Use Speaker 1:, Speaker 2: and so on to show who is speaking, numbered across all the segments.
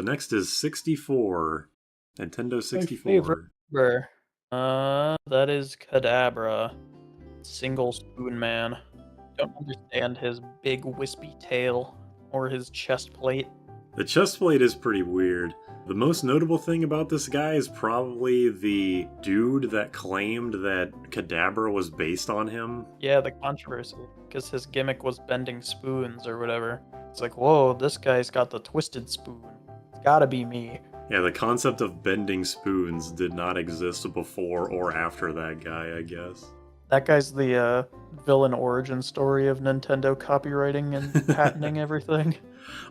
Speaker 1: Next is 64. Nintendo
Speaker 2: My
Speaker 1: 64.
Speaker 2: favorite number. That is Kadabra. Single Spoon Man. Don't understand his big wispy tail or his chest plate.
Speaker 1: The chest plate is pretty weird. The most notable thing about this guy is probably the dude that claimed that Kadabra was based on him.
Speaker 2: Yeah, the controversy, because his gimmick was bending spoons or whatever. It's like, whoa, this guy's got the twisted spoon. It's gotta be me.
Speaker 1: Yeah, the concept of bending spoons did not exist before or after that guy, I guess.
Speaker 2: That guy's the villain origin story of Nintendo copywriting and patenting everything.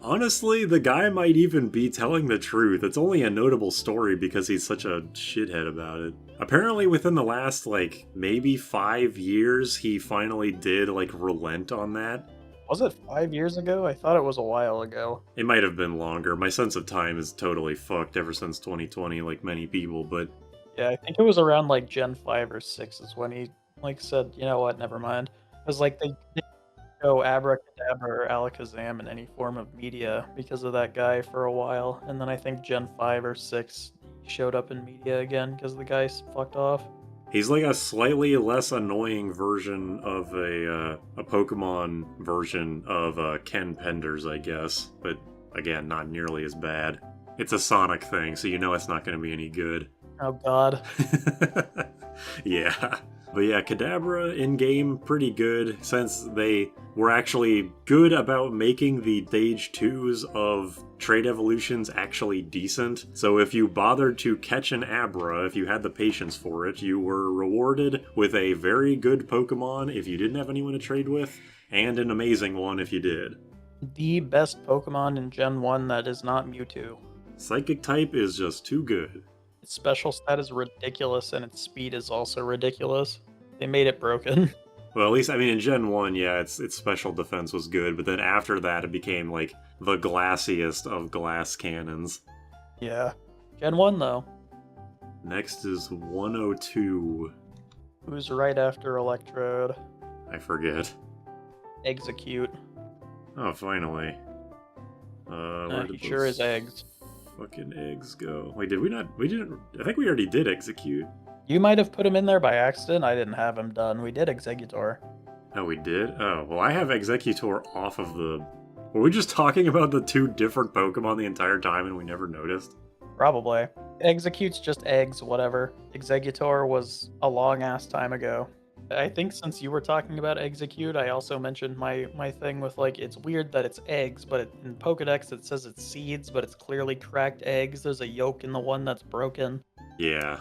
Speaker 1: Honestly, the guy might even be telling the truth. It's only a notable story because he's such a shithead about it. Apparently, within the last, maybe 5 years, he finally did, relent on that.
Speaker 2: Was it 5 years ago? I thought it was a while ago.
Speaker 1: It might have been longer. My sense of time is totally fucked ever since 2020, like many people, but
Speaker 2: Yeah, I think it was around like Gen 5 or 6 is when he said, you know what, never mind. It was like they didn't show Abracadabra or Alakazam in any form of media because of that guy for a while, and then I think Gen 5 or 6 he showed up in media again because the guy fucked off.
Speaker 1: he's like a slightly less annoying version of a Pokemon version of Ken Penders, I guess. But again, not nearly as bad. It's a Sonic thing, so you know it's not going to be any good.
Speaker 2: Oh god.
Speaker 1: Yeah. But yeah, Kadabra in-game, pretty good, since they were actually good about making the stage 2s of trade evolutions actually decent. So if you bothered to catch an Abra, if you had the patience for it, you were rewarded with a very good Pokemon if you didn't have anyone to trade with, and an amazing one if you did.
Speaker 2: The best Pokemon in Gen 1 that is not Mewtwo.
Speaker 1: Psychic type is just too good.
Speaker 2: Its special stat is ridiculous, and its speed is also ridiculous. They made it broken.
Speaker 1: Well, at least, I mean, in Gen 1, yeah, its special defense was good, but then after that, it became, like, the glassiest of glass cannons.
Speaker 2: Yeah. Gen 1, though.
Speaker 1: Next is 102.
Speaker 2: Who's right after Electrode?
Speaker 1: I forget.
Speaker 2: Exeggcute.
Speaker 1: Oh, finally. Where
Speaker 2: He
Speaker 1: did
Speaker 2: sure
Speaker 1: those
Speaker 2: is eggs.
Speaker 1: fucking eggs go? Wait, did we not? We didn't. I think we already did Exeggcute.
Speaker 2: You might have put him in there by accident. I didn't have him done. We did Exeggutor.
Speaker 1: Oh, we did? Oh, well, I have Exeggutor off of the... Were we just talking about the two different Pokemon the entire time and we never noticed?
Speaker 2: Probably. Exeggute's just eggs, whatever. Exeggutor was a long-ass time ago. I think since you were talking about Exeggcute, I also mentioned my thing with, like, it's weird that it's eggs, but in Pokedex it says it's seeds, but it's clearly cracked eggs. There's a yolk in the one that's broken.
Speaker 1: Yeah.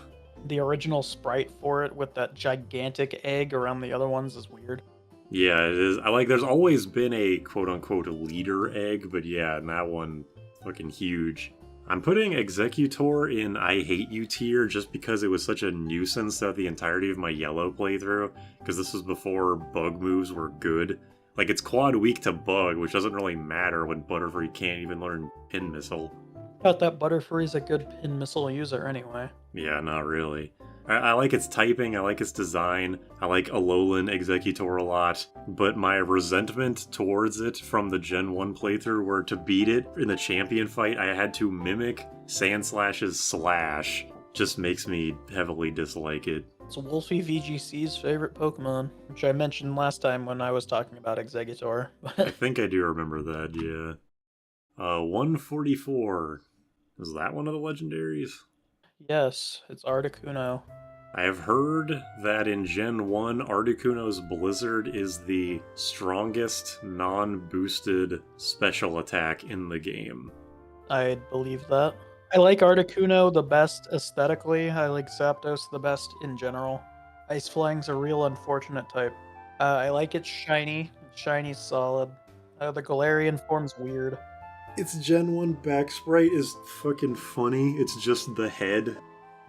Speaker 2: The original sprite for it with that gigantic egg around the other ones is weird.
Speaker 1: Yeah, it is. There's always been a quote-unquote leader egg, but yeah, and that one, fucking huge. I'm putting Exeggutor in I Hate You tier just because it was such a nuisance throughout the entirety of my yellow playthrough, because this was before bug moves were good. Like, it's quad weak to bug, which doesn't really matter when Butterfree can't even learn Pin Missile.
Speaker 2: Thought that Butterfree's a good pin missile user anyway.
Speaker 1: Yeah, not really. I like its typing, I like its design, I like Alolan Exeggutor a lot, but my resentment towards it from the Gen 1 playthrough were to beat it in the champion fight, I had to mimic Sandslash's Slash. Just makes me heavily dislike it.
Speaker 2: It's Wolfie VGC's favorite Pokemon, which I mentioned last time when I was talking about Exeggutor.
Speaker 1: I think I do remember that, yeah. 144. Is that one of the legendaries?
Speaker 2: Yes, it's Articuno.
Speaker 1: I have heard that in Gen 1, Articuno's Blizzard is the strongest non-boosted special attack in the game.
Speaker 2: I believe that. I like Articuno the best aesthetically. I like Zapdos the best in general. Ice Flying's a real unfortunate type. I like it shiny. Shiny's solid. The Galarian form's weird.
Speaker 1: Its Gen 1 back sprite is fucking funny. It's just the head.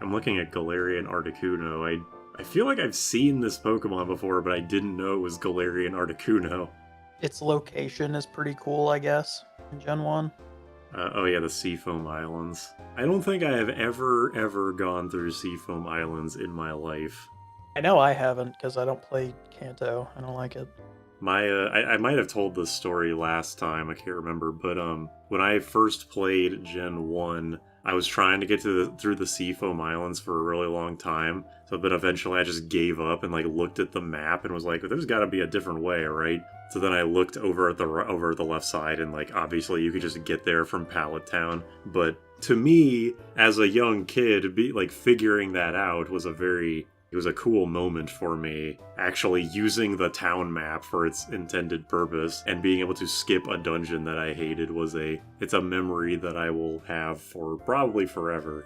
Speaker 1: I'm looking at Galarian Articuno. I feel like I've seen this Pokemon before, but I didn't know it was Galarian Articuno.
Speaker 2: Its location is pretty cool, I guess, in Gen 1.
Speaker 1: Oh yeah, the Seafoam Islands. I don't think I have ever gone through Seafoam Islands in my life.
Speaker 2: I know I haven't, because I don't play Kanto. I don't like it.
Speaker 1: I might have told this story last time, I can't remember, but when I first played Gen 1, I was trying to get through the Seafoam Islands for a really long time, but eventually I just gave up and like looked at the map and was like, there's gotta be a different way, right? So then I looked over at the left side, and like obviously you could just get there from Pallet Town, but to me, as a young kid, figuring that out was it was a cool moment for me, actually using the town map for its intended purpose and being able to skip a dungeon that I hated it's a memory that I will have for probably forever.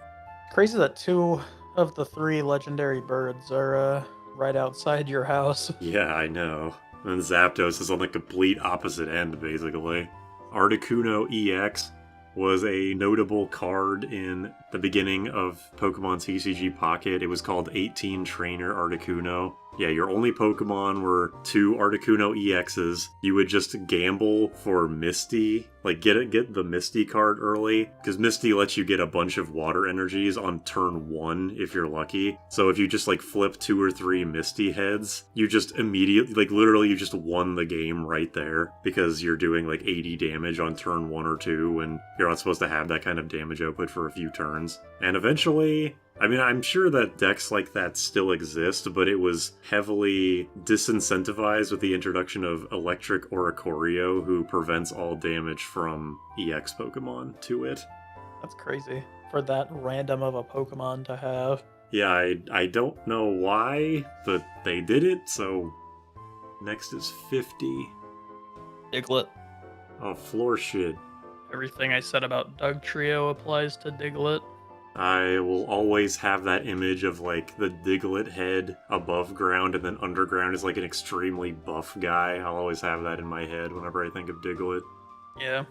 Speaker 2: Crazy that 2 of the 3 legendary birds are right outside your house.
Speaker 1: Yeah, I know. And Zapdos is on the complete opposite end, basically. Articuno EX was a notable card in the beginning of Pokemon TCG Pocket. It was called 18 Trainer Articuno. Yeah, your only Pokemon were 2 Articuno EXs. You would just gamble for Misty, get the Misty card early, because Misty lets you get a bunch of water energies on turn 1 if you're lucky. So if you just flip 2 or 3 Misty heads, you just immediately, literally you just won the game right there, because you're doing 80 damage on turn 1 or 2, and you're not supposed to have that kind of damage output for a few turns. And eventually, I'm sure that decks like that still exist, but it was heavily disincentivized with the introduction of Electric Oricorio, who prevents all damage from EX Pokemon to it.
Speaker 2: That's crazy. For that random of a Pokemon to have.
Speaker 1: Yeah, I don't know why, but they did it, so next is 50.
Speaker 2: Diglett.
Speaker 1: Oh, floor shit.
Speaker 2: Everything I said about Dugtrio applies to Diglett.
Speaker 1: I will always have that image of the Diglett head above ground, and then underground is an extremely buff guy. I'll always have that in my head whenever I think of Diglett.
Speaker 2: Yeah.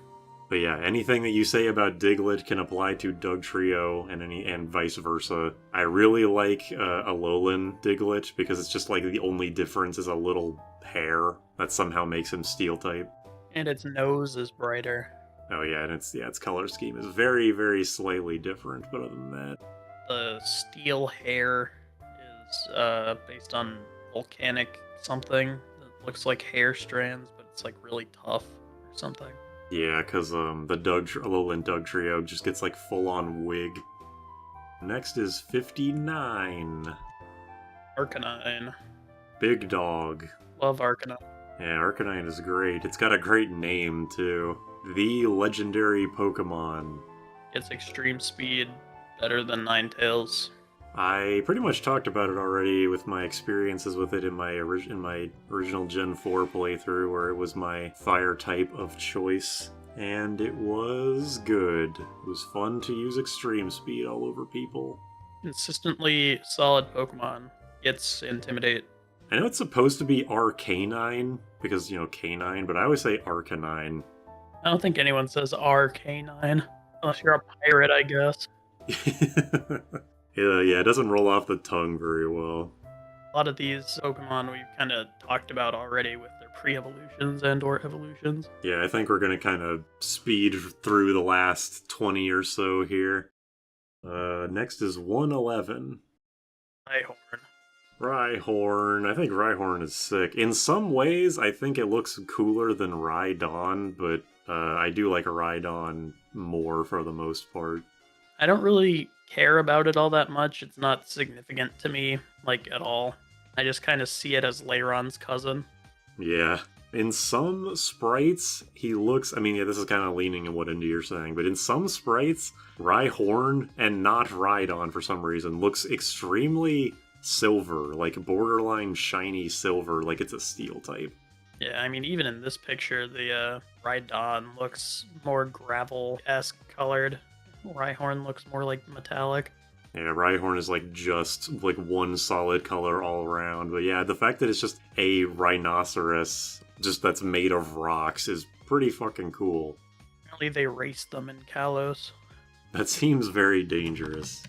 Speaker 1: But yeah, anything that you say about Diglett can apply to Dugtrio and vice versa. I really like Alolan Diglett because it's just the only difference is a little hair that somehow makes him Steel type.
Speaker 2: And its nose is brighter.
Speaker 1: Oh yeah, and its color scheme is very, very slightly different, but other than that.
Speaker 2: The steel hair is based on volcanic something that looks like hair strands, but it's really tough or something.
Speaker 1: Yeah, because the Alolan Dugtrio just gets full-on wig. Next is 59.
Speaker 2: Arcanine.
Speaker 1: Big dog.
Speaker 2: Love Arcanine.
Speaker 1: Yeah, Arcanine is great. It's got a great name, too. The legendary Pokemon.
Speaker 2: It's extreme speed, better than Ninetales.
Speaker 1: I pretty much talked about it already with my experiences with it in my original Gen 4 playthrough, where it was my fire type of choice, and it was good. It was fun to use extreme speed all over people.
Speaker 2: Consistently solid Pokemon. Gets Intimidate.
Speaker 1: I know it's supposed to be Arcanine, because, canine, but I always say Arcanine.
Speaker 2: I don't think anyone says Arcanine, unless you're a pirate, I guess.
Speaker 1: Yeah, it doesn't roll off the tongue very well.
Speaker 2: A lot of these Pokemon we've kind of talked about already with their pre-evolutions and/or evolutions.
Speaker 1: Yeah, I think we're going to kind of speed through the last 20 or so here. Next is 111. Rhyhorn. I think Rhyhorn is sick. In some ways, I think it looks cooler than Rhydon, but I do like Rhydon more for the most part.
Speaker 2: I don't really care about it all that much. It's not significant to me, at all. I just kind of see it as Leiron's cousin.
Speaker 1: Yeah. In some sprites, he looks... this is kind of leaning in what Indy you're saying, but in some sprites, Rhyhorn, and not Rhydon for some reason, looks extremely silver, borderline shiny silver, it's a steel type.
Speaker 2: Yeah, even in this picture, the Rhydon looks more gravel-esque colored. Rhyhorn looks more metallic.
Speaker 1: Yeah, Rhyhorn is just one solid color all around. But yeah, the fact that it's just a rhinoceros that's made of rocks is pretty fucking cool.
Speaker 2: Apparently they raced them in Kalos.
Speaker 1: That seems very dangerous.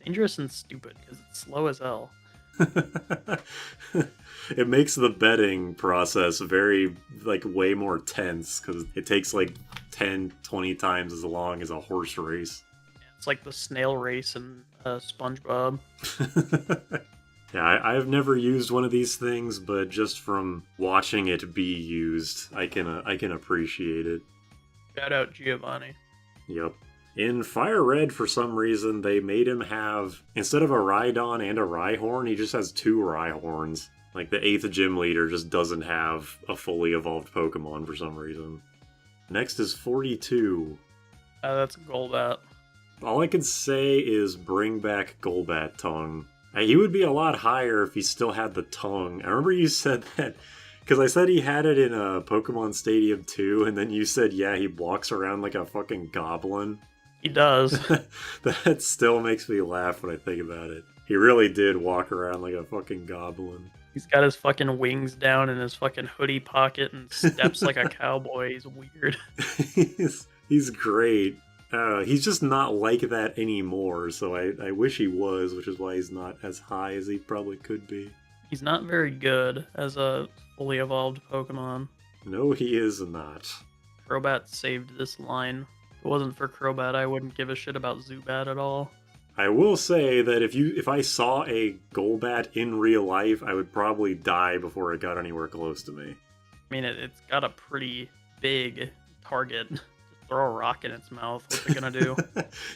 Speaker 2: Dangerous and stupid, because it's slow as hell.
Speaker 1: It makes the betting process very, way more tense, because it takes 10, 20 times as long as a horse race.
Speaker 2: It's like the snail race in SpongeBob.
Speaker 1: Yeah, I've never used one of these things, but just from watching it be used, I can appreciate it.
Speaker 2: Shout out Giovanni.
Speaker 1: Yep. In Fire Red, for some reason, they made him have, instead of a Rhydon and a Rhyhorn, he just has 2 Rhyhorns. Like, the 8th gym leader just doesn't have a fully evolved Pokemon for some reason. Next is 42.
Speaker 2: That's Golbat.
Speaker 1: All I can say is bring back Golbat tongue. He would be a lot higher if he still had the tongue. I remember you said that, because I said he had it in Pokemon Stadium 2, and then you said, yeah, he walks around like a fucking goblin.
Speaker 2: He does.
Speaker 1: That still makes me laugh when I think about it. He really did walk around like a fucking goblin.
Speaker 2: He's got his fucking wings down in his fucking hoodie pocket and steps like a cowboy. He's weird.
Speaker 1: He's great. He's just not like that anymore, so I wish he was, which is why he's not as high as he probably could be.
Speaker 2: He's not very good as a fully evolved Pokemon.
Speaker 1: No, he is not.
Speaker 2: Crobat saved this line. If it wasn't for Crobat, I wouldn't give a shit about Zubat at all.
Speaker 1: I will say that if I saw a Golbat in real life, I would probably die before it got anywhere close to me.
Speaker 2: I mean, it's got a pretty big target. Just throw a rock in its mouth. What's it gonna do?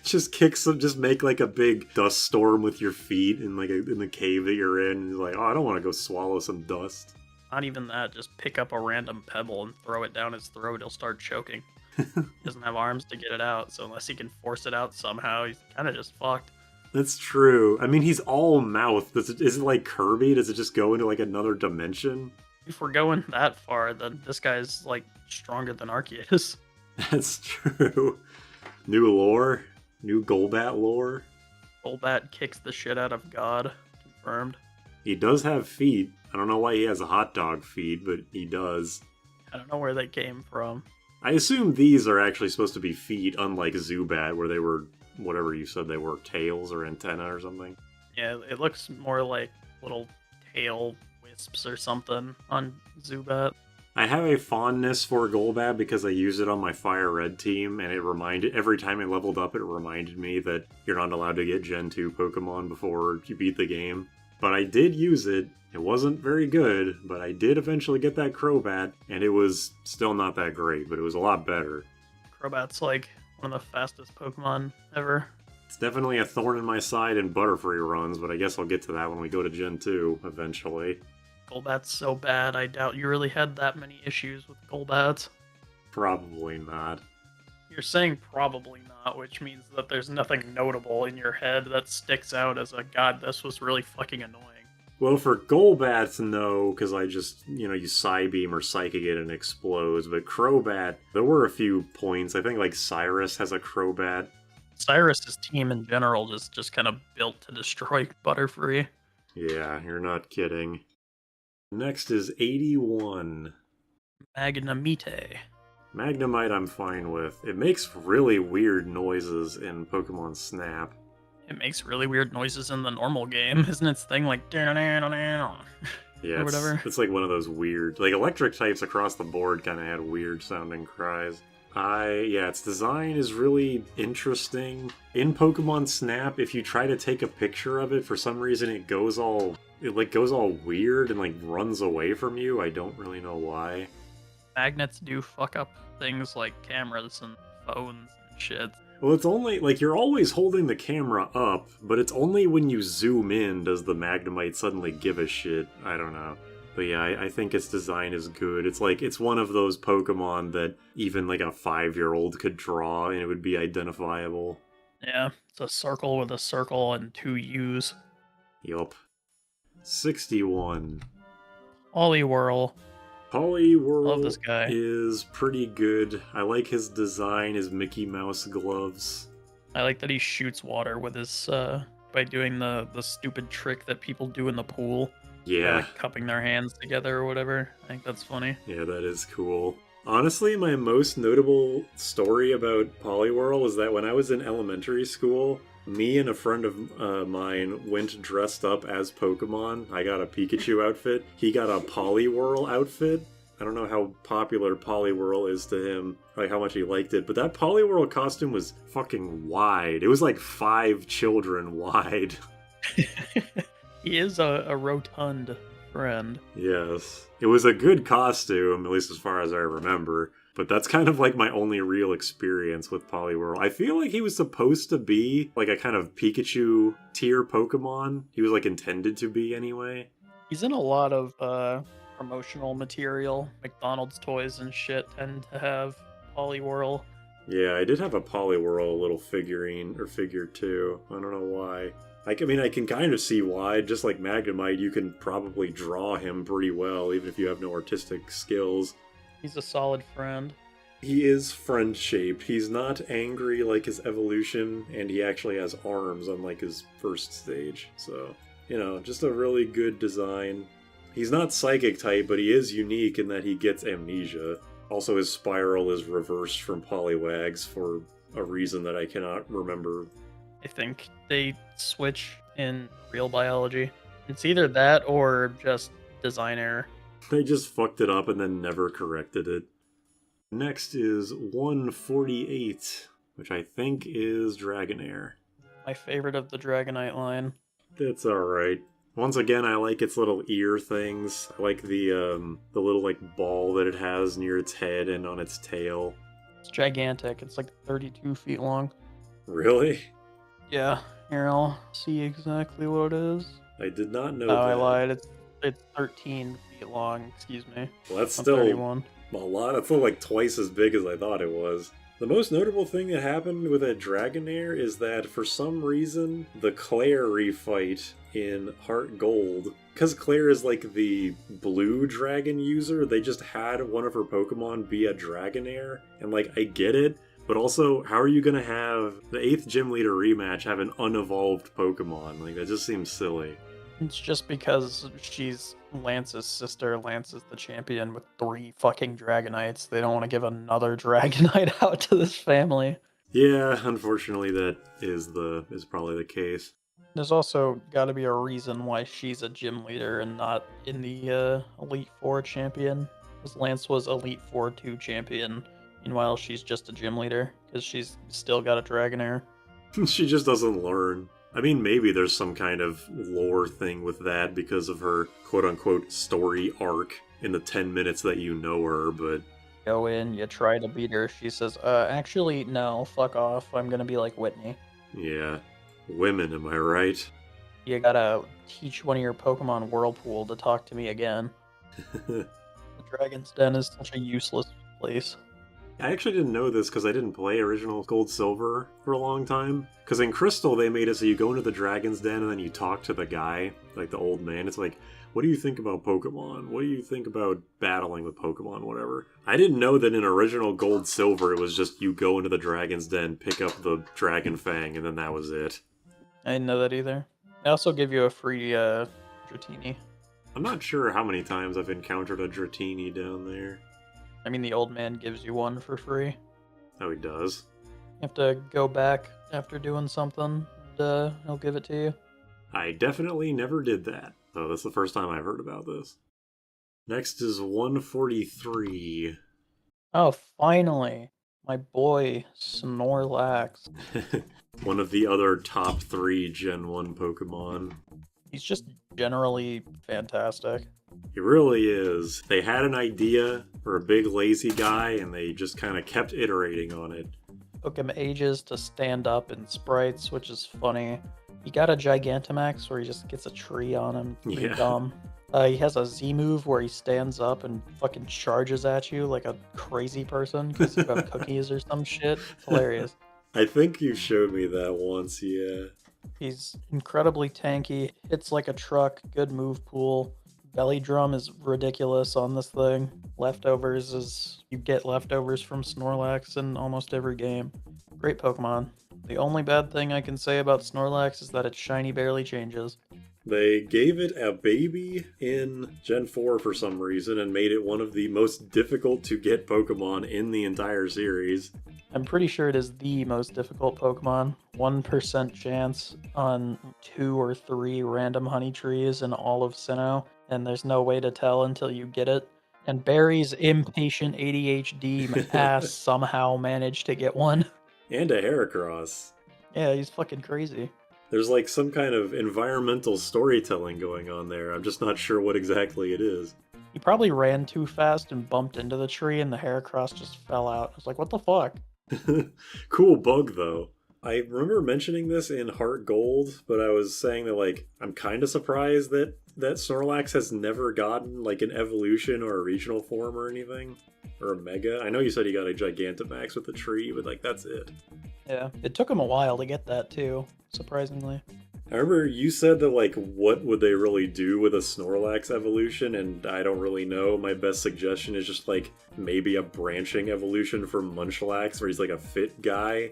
Speaker 1: Just kick some. Just make like a big dust storm with your feet in in the cave that you're in. And you're like, oh, I don't want to go swallow some dust.
Speaker 2: Not even that. Just pick up a random pebble and throw it down his throat. He'll start choking. He doesn't have arms to get it out, so unless he can force it out somehow, he's kind of just fucked.
Speaker 1: That's true. I mean, he's all mouth. Is it like Kirby? Does it just go into like another dimension?
Speaker 2: If we're going that far, then this guy's like stronger than Arceus.
Speaker 1: That's true. New lore? New Golbat lore?
Speaker 2: Golbat kicks the shit out of God. Confirmed.
Speaker 1: He does have feet. I don't know why he has a hot dog feet, but he does.
Speaker 2: I don't know where they came from.
Speaker 1: I assume these are actually supposed to be feet, unlike Zubat, where they were whatever you said they were, tails or antenna or something.
Speaker 2: Yeah, it looks more like little tail wisps or something on Zubat.
Speaker 1: I have a fondness for Golbat because I use it on my Fire Red team, and every time I leveled up, it reminded me that you're not allowed to get Gen 2 Pokemon before you beat the game. But I did use it. It wasn't very good, but I did eventually get that Crobat, and it was still not that great, but it was a lot better.
Speaker 2: Crobat's like one of the fastest Pokemon ever.
Speaker 1: It's definitely a thorn in my side in Butterfree runs, but I guess I'll get to that when we go to Gen 2 eventually.
Speaker 2: Golbat's so bad, I doubt you really had that many issues with Golbat.
Speaker 1: Probably not.
Speaker 2: You're saying probably not, which means that there's nothing notable in your head that sticks out as a god, this was really fucking annoying.
Speaker 1: Well, for Golbat, no, because I just, you Psybeam or Psychic it and it explodes. But Crobat, there were a few points. I think, like, Cyrus has a Crobat.
Speaker 2: Cyrus's team in general just kind of built to destroy Butterfree.
Speaker 1: Yeah, you're not kidding. Next is 81.
Speaker 2: Magnemite.
Speaker 1: Magnemite I'm fine with. It makes really weird noises in Pokemon Snap.
Speaker 2: It makes really weird noises in the normal game. Isn't its thing like...
Speaker 1: Yeah,
Speaker 2: or whatever?
Speaker 1: It's like one of those weird... Like, electric types across the board kind of had weird-sounding cries. Yeah, its design is really interesting. In Pokemon Snap, if you try to take a picture of it, for some reason it goes all weird and, like, runs away from you. I don't really know why.
Speaker 2: Magnets do fuck up things like cameras and phones and shit.
Speaker 1: Well, it's only, like, you're always holding the camera up, but it's only when you zoom in does the Magnemite suddenly give a shit. I don't know. But yeah, I think its design is good. It's like, it's one of those Pokemon that even, like, a 5-year-old could draw and it would be identifiable.
Speaker 2: Yeah, it's a circle with a circle and 2 U's.
Speaker 1: Yup. 61.
Speaker 2: Poliwhirl.
Speaker 1: Poliwhirl
Speaker 2: Love this guy.
Speaker 1: is pretty good. I like his design, his Mickey Mouse gloves.
Speaker 2: I like that he shoots water with his, by doing the stupid trick that people do in the pool.
Speaker 1: Yeah.
Speaker 2: By, like, cupping their hands together or whatever. I think that's funny.
Speaker 1: Yeah, that is cool. Honestly, my most notable story about Poliwhirl was that when I was in elementary school, me and a friend of mine went dressed up as Pokemon. I got a Pikachu outfit. He got a Poliwhirl outfit. I don't know how popular Poliwhirl is to him, like how much he liked it, but that Poliwhirl costume was fucking wide. It was like 5 children wide.
Speaker 2: He is a rotund friend.
Speaker 1: Yes. It was a good costume, at least as far as I remember. But that's kind of like my only real experience with Poliwhirl. I feel like he was supposed to be like a kind of Pikachu tier Pokemon. He was like intended to be anyway.
Speaker 2: He's in a lot of promotional material. McDonald's toys and shit tend to have Poliwhirl.
Speaker 1: Yeah, I did have a Poliwhirl little figurine or figure too. I don't know why. I mean, I can kind of see why. Just like Magnemite, you can probably draw him pretty well, even if you have no artistic skills.
Speaker 2: He's a solid friend.
Speaker 1: He is friend-shaped. He's not angry like his evolution, and he actually has arms, unlike his first stage. So, you know, just a really good design. He's not psychic type, but he is unique in that he gets amnesia. Also, his spiral is reversed from Poliwag's for a reason that I cannot remember.
Speaker 2: I think they switch in real biology. It's either that or just design error.
Speaker 1: They just fucked it up and then never corrected it. Next is 148, which I think is Dragonair.
Speaker 2: My favorite of the Dragonite line.
Speaker 1: It's alright. Once again, I like its little ear things. I like the little like ball that it has near its head and on its tail.
Speaker 2: It's gigantic. It's like 32 feet long.
Speaker 1: Really?
Speaker 2: Yeah. Here, I'll see exactly what it is.
Speaker 1: I did not know
Speaker 2: Oh,
Speaker 1: that.
Speaker 2: I lied. It's 13 feet long. Excuse me.
Speaker 1: Well, that's
Speaker 2: I'm
Speaker 1: still
Speaker 2: 31.
Speaker 1: a lot. That's still like twice as big as I thought it was. The most notable thing that happened with a Dragonair is that for some reason, the Claire refight in Heart Gold, because Claire is like the blue dragon user, they just had one of her Pokemon be a Dragonair, and like, I get it, but also, how are you gonna have the 8th Gym Leader rematch have an unevolved Pokemon? Like, that just seems silly.
Speaker 2: It's just because she's Lance's sister. Lance is the champion with 3 fucking Dragonites. They don't want to give another Dragonite out to this family.
Speaker 1: Yeah, unfortunately that is probably the case.
Speaker 2: There's also got to be a reason why she's a gym leader and not in the Elite Four champion. Because Lance was Elite Four 2 champion. Meanwhile, she's just a gym leader because she's still got a Dragonair.
Speaker 1: She just doesn't learn. I mean, maybe there's some kind of lore thing with that because of her quote-unquote story arc in the 10 minutes that you know her, but...
Speaker 2: Go in, you try to beat her, she says, actually, no, fuck off, I'm gonna be like Whitney.
Speaker 1: Yeah. Women, am I right?
Speaker 2: You gotta teach one of your Pokemon Whirlpool to talk to me again. The Dragon's Den is such a useless place.
Speaker 1: I actually didn't know this because I didn't play original Gold Silver for a long time. Because in Crystal, they made it so you go into the Dragon's Den and then you talk to the guy, like the old man. It's like, what do you think about Pokemon? What do you think about battling with Pokemon? Whatever. I didn't know that in original Gold Silver, it was just you go into the Dragon's Den, pick up the Dragon Fang, and then that was it.
Speaker 2: I didn't know that either. They also give you a free Dratini.
Speaker 1: I'm not sure how many times I've encountered a Dratini down there.
Speaker 2: I mean, the old man gives you one for free.
Speaker 1: Oh, he does?
Speaker 2: You have to go back after doing something, and he'll give it to you.
Speaker 1: I definitely never did that. So that's the first time I've heard about this. Next is 143.
Speaker 2: Oh, finally! My boy, Snorlax.
Speaker 1: One of the other top 3 Gen 1 Pokemon.
Speaker 2: He's just generally fantastic.
Speaker 1: He really is. They had an idea for a big lazy guy, and they just kind of kept iterating on it.
Speaker 2: Took him ages to stand up in sprites, which is funny. He got a Gigantamax where he just gets a tree on him. Pretty dumb. He has a Z move where he stands up and fucking charges at you like a crazy person because you have cookies or some shit. It's hilarious.
Speaker 1: I think you showed me that once, yeah.
Speaker 2: He's incredibly tanky, hits like a truck, good move pool. Belly drum is ridiculous on this thing. Leftovers is... you get leftovers from Snorlax in almost every game. Great Pokemon. The only bad thing I can say about Snorlax is that its shiny barely changes.
Speaker 1: They gave it a baby in Gen 4 for some reason and made it one of the most difficult to get Pokemon in the entire series.
Speaker 2: I'm pretty sure it is the most difficult Pokemon. 1% chance on 2 or 3 random honey trees in all of Sinnoh, and there's no way to tell until you get it. And Barry's impatient ADHD ass somehow managed to get one.
Speaker 1: And a Heracross.
Speaker 2: Yeah, he's fucking crazy.
Speaker 1: There's like some kind of environmental storytelling going on there. I'm just not sure what exactly it is.
Speaker 2: He probably ran too fast and bumped into the tree, and the Heracross just fell out. I was like, what the fuck?
Speaker 1: Cool bug, though. I remember mentioning this in Heart Gold, but I was saying that, like, I'm kind of surprised that Snorlax has never gotten, like, an evolution or a regional form or anything. Or a Mega. I know you said he got a Gigantamax with the tree, but, like, that's it.
Speaker 2: Yeah, it took him a while to get that, too, surprisingly.
Speaker 1: I remember you said that, like, what would they really do with a Snorlax evolution, and I don't really know. My best suggestion is just, like, maybe a branching evolution for Munchlax, where he's, like, a fit guy.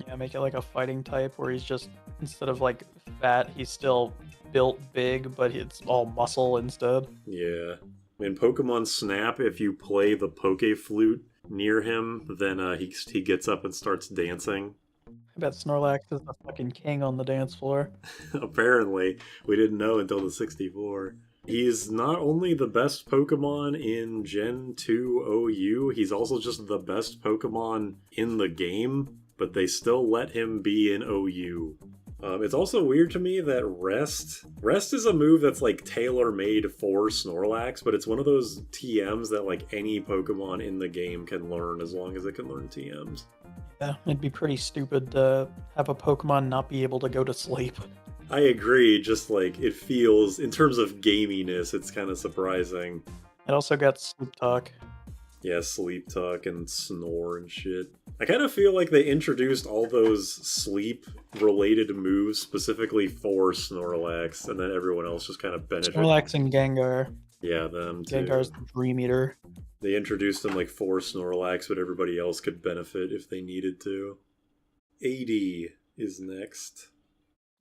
Speaker 2: Yeah, make it like a fighting type where he's just, instead of, like, fat, he's still built big, but it's all muscle instead.
Speaker 1: Yeah. In Pokemon Snap, if you play the Poke Flute near him, then he gets up and starts dancing.
Speaker 2: I bet Snorlax is the fucking king on the dance floor.
Speaker 1: Apparently. We didn't know until the 64. He's not only the best Pokemon in Gen 2 OU, he's also just the best Pokemon in the game, but they still let him be in OU. It's also weird to me that Rest is a move that's like tailor-made for Snorlax, but it's one of those TMs that like any Pokemon in the game can learn as long as it can learn TMs.
Speaker 2: Yeah, it'd be pretty stupid to have a Pokemon not be able to go to sleep.
Speaker 1: I agree, just like it feels, in terms of gaminess, it's kind of surprising.
Speaker 2: It also got Sleep Talk.
Speaker 1: Yeah, Sleep Talk and Snore and shit. I kind of feel like they introduced all those sleep-related moves specifically for Snorlax, and then everyone else just kind of benefited.
Speaker 2: Snorlax and Gengar.
Speaker 1: Yeah, them too.
Speaker 2: Gengar's the Dream Eater.
Speaker 1: They introduced them like for Snorlax, but everybody else could benefit if they needed to. 80 is next.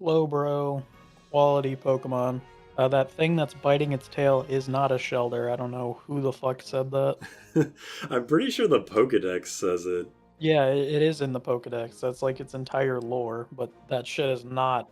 Speaker 2: Slowbro. Quality Pokemon. That thing that's biting its tail is not a Shelder. I don't know who the fuck said that.
Speaker 1: I'm pretty sure the Pokedex says it.
Speaker 2: Yeah, it is in the Pokedex. That's like its entire lore, but that shit is not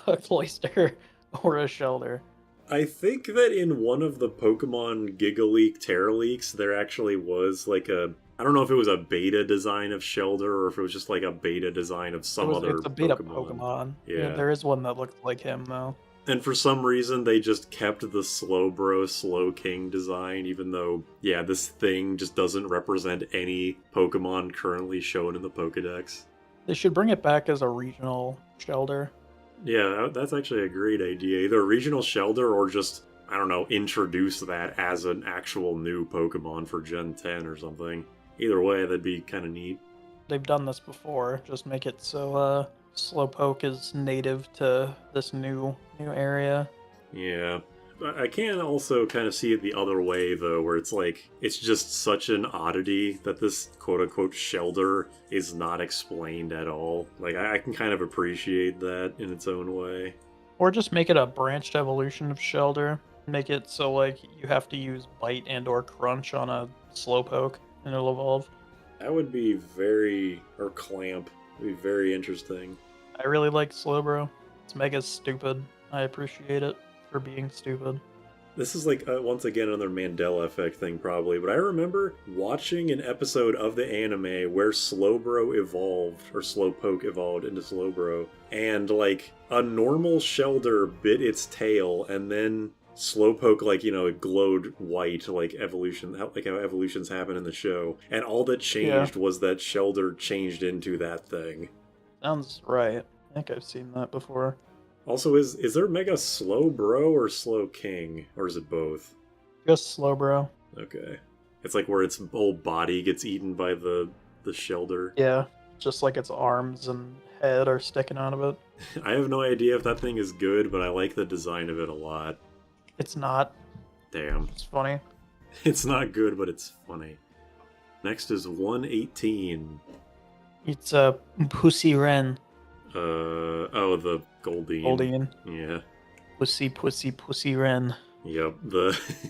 Speaker 2: a Cloyster or a Shelder.
Speaker 1: I think that in one of the Pokemon Giga Leak Terra Leaks, there actually was like a... I don't know if it was a beta design of Shelder or if it was just like a beta design of some other Pokemon.
Speaker 2: It's a beta Pokemon. Yeah, there is one that looks like him, though.
Speaker 1: And for some reason, they just kept the Slowbro Slowking design, even though, yeah, this thing just doesn't represent any Pokemon currently shown in the Pokedex.
Speaker 2: They should bring it back as a regional Shelder.
Speaker 1: Yeah, that's actually a great idea. Either a regional Shelder or just, I don't know, introduce that as an actual new Pokemon for Gen 10 or something. Either way, that'd be kind of neat.
Speaker 2: They've done this before. Just make it so Slowpoke is native to this new area.
Speaker 1: Yeah. I can also kind of see it the other way, though, where it's like, it's just such an oddity that this quote-unquote Shelder is not explained at all. Like, I can kind of appreciate that in its own way.
Speaker 2: Or just make it a branched evolution of Shelder. Make it so, like, you have to use Bite and or Crunch on a Slowpoke, and it'll evolve.
Speaker 1: That would be very... or Clamp. It would be very interesting.
Speaker 2: I really like Slowbro. It's mega stupid. I appreciate it for being stupid.
Speaker 1: This is like, once again, another Mandela effect thing probably, but I remember watching an episode of the anime where Slowbro evolved, or Slowpoke evolved into Slowbro, and like, a normal Shelder bit its tail, and then Slowpoke, like, you know, it glowed white, like evolution, like how evolutions happen in the show, and all that changed was that Shelder changed into that thing.
Speaker 2: Sounds right. I think I've seen that before.
Speaker 1: Also, is there Mega Slowbro or Slowking? Or is it both?
Speaker 2: Just Slowbro.
Speaker 1: Okay. It's like where its whole body gets eaten by the Shelder.
Speaker 2: Yeah, just like its arms and head are sticking out of it.
Speaker 1: I have no idea if that thing is good, but I like the design of it a lot.
Speaker 2: It's not.
Speaker 1: Damn.
Speaker 2: It's funny.
Speaker 1: It's not good, but it's funny. Next is 118.
Speaker 2: It's a Pussy Wren.
Speaker 1: Oh, the Goldeen.
Speaker 2: Goldeen.
Speaker 1: Yeah.
Speaker 2: Pussy Wren.
Speaker 1: Yep,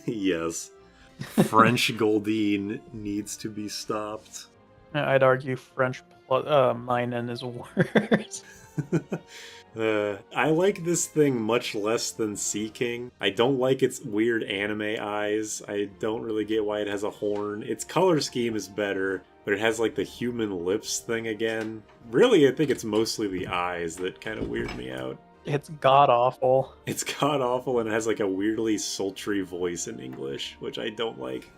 Speaker 1: yes. French Goldeen needs to be stopped.
Speaker 2: I'd argue French Minen is worse.
Speaker 1: I like this thing much less than Sea King. I don't like its weird anime eyes. I don't really get why it has a horn. Its color scheme is better, but but it has like the human lips thing again. Really, I think it's mostly the eyes that kind of weird me out.
Speaker 2: It's god awful.
Speaker 1: It's god awful and it has like a weirdly sultry voice in English, which I don't like.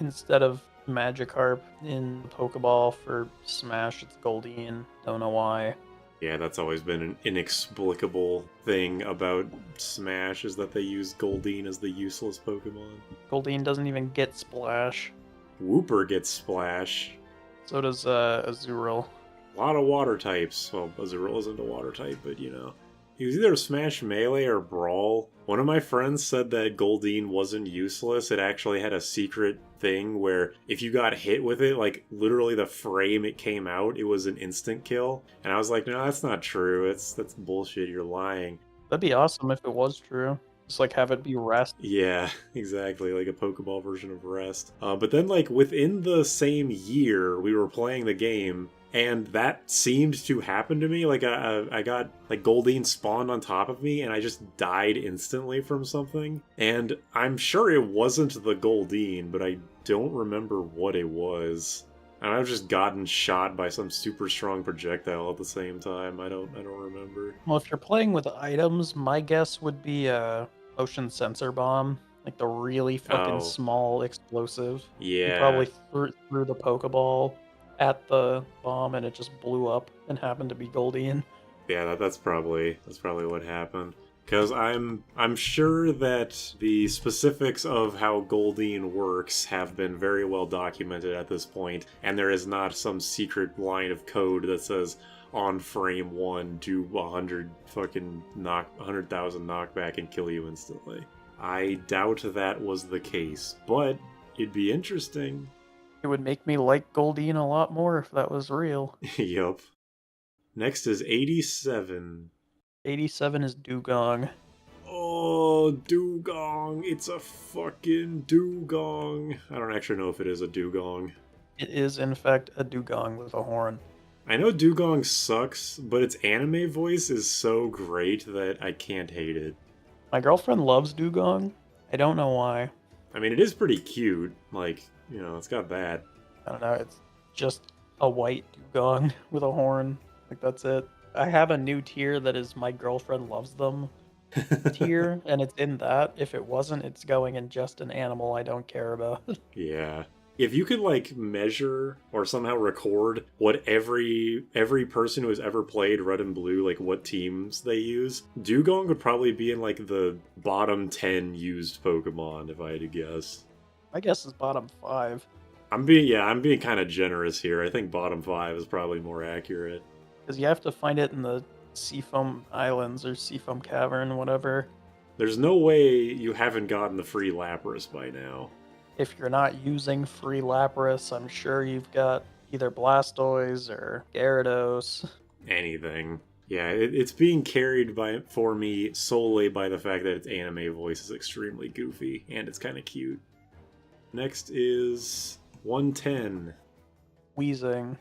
Speaker 2: Instead of Magikarp in the Pokeball for Smash, it's Goldeen. Don't know why.
Speaker 1: Yeah, that's always been an inexplicable thing about Smash, is that they use Goldeen as the useless Pokemon.
Speaker 2: Goldeen doesn't even get Splash.
Speaker 1: Wooper gets Splash.
Speaker 2: So does Azurill.
Speaker 1: A lot of water types. Well, Azurill isn't a water type, but you know. He was either Smash Melee or Brawl. One of my friends said that Goldeen wasn't useless. It actually had a secret thing where if you got hit with it, like literally the frame it came out, it was an instant kill. And I was like, no, that's not true. That's bullshit. You're lying.
Speaker 2: That'd be awesome if it was true. Just like have it be Rest.
Speaker 1: Yeah, exactly. Like a Pokeball version of Rest. But then like within the same year, we were playing the game, and that seemed to happen to me. Like I got like Goldeen spawned on top of me and I just died instantly from something. And I'm sure it wasn't the Goldeen, but I don't remember what it was. And I've just gotten shot by some super strong projectile at the same time. I don't remember.
Speaker 2: Well, if you're playing with items, my guess would be Ocean Sensor Bomb. Like the really fucking small explosive.
Speaker 1: Yeah.
Speaker 2: You probably threw the Pokeball at the bomb and it just blew up and happened to be Goldeen.
Speaker 1: Yeah, that's probably what happened. Because I'm sure that the specifics of how Goldeen works have been very well documented at this point, and there is not some secret line of code that says on frame 1 do 100,000 knockback and kill you instantly. I doubt that was the case, but it'd be interesting.
Speaker 2: It would make me like Goldeen a lot more if that was real.
Speaker 1: Yup. Next is 87.
Speaker 2: 87 is Dewgong.
Speaker 1: Oh, Dewgong. It's a fucking Dewgong. I don't actually know if it is a Dewgong.
Speaker 2: It is, in fact, a Dewgong with a horn.
Speaker 1: I know Dewgong sucks, but its anime voice is so great that I can't hate it.
Speaker 2: My girlfriend loves Dewgong. I don't know why.
Speaker 1: I mean, it is pretty cute. Like, you know, it's got that.
Speaker 2: I don't know, it's just a white Dewgong with a horn. Like, that's it. I have a new tier that is my girlfriend loves them tier, and it's in that. If it wasn't, it's going in just an animal I don't care about.
Speaker 1: Yeah. If you could, like, measure or somehow record what every person who has ever played Red and Blue, like, what teams they use, Dewgong would probably be in, like, the bottom 10 used Pokemon, if I had to guess.
Speaker 2: My guess is bottom 5.
Speaker 1: I'm being kind of generous here. I think bottom 5 is probably more accurate.
Speaker 2: Because you have to find it in the Seafoam Islands or Seafoam Cavern, whatever.
Speaker 1: There's no way you haven't gotten the free Lapras by now.
Speaker 2: If you're not using free Lapras, I'm sure you've got either Blastoise or Gyarados.
Speaker 1: Anything. Yeah, it's being carried for me solely by the fact that its anime voice is extremely goofy, and it's kind of cute. Next is 110.
Speaker 2: Weezing.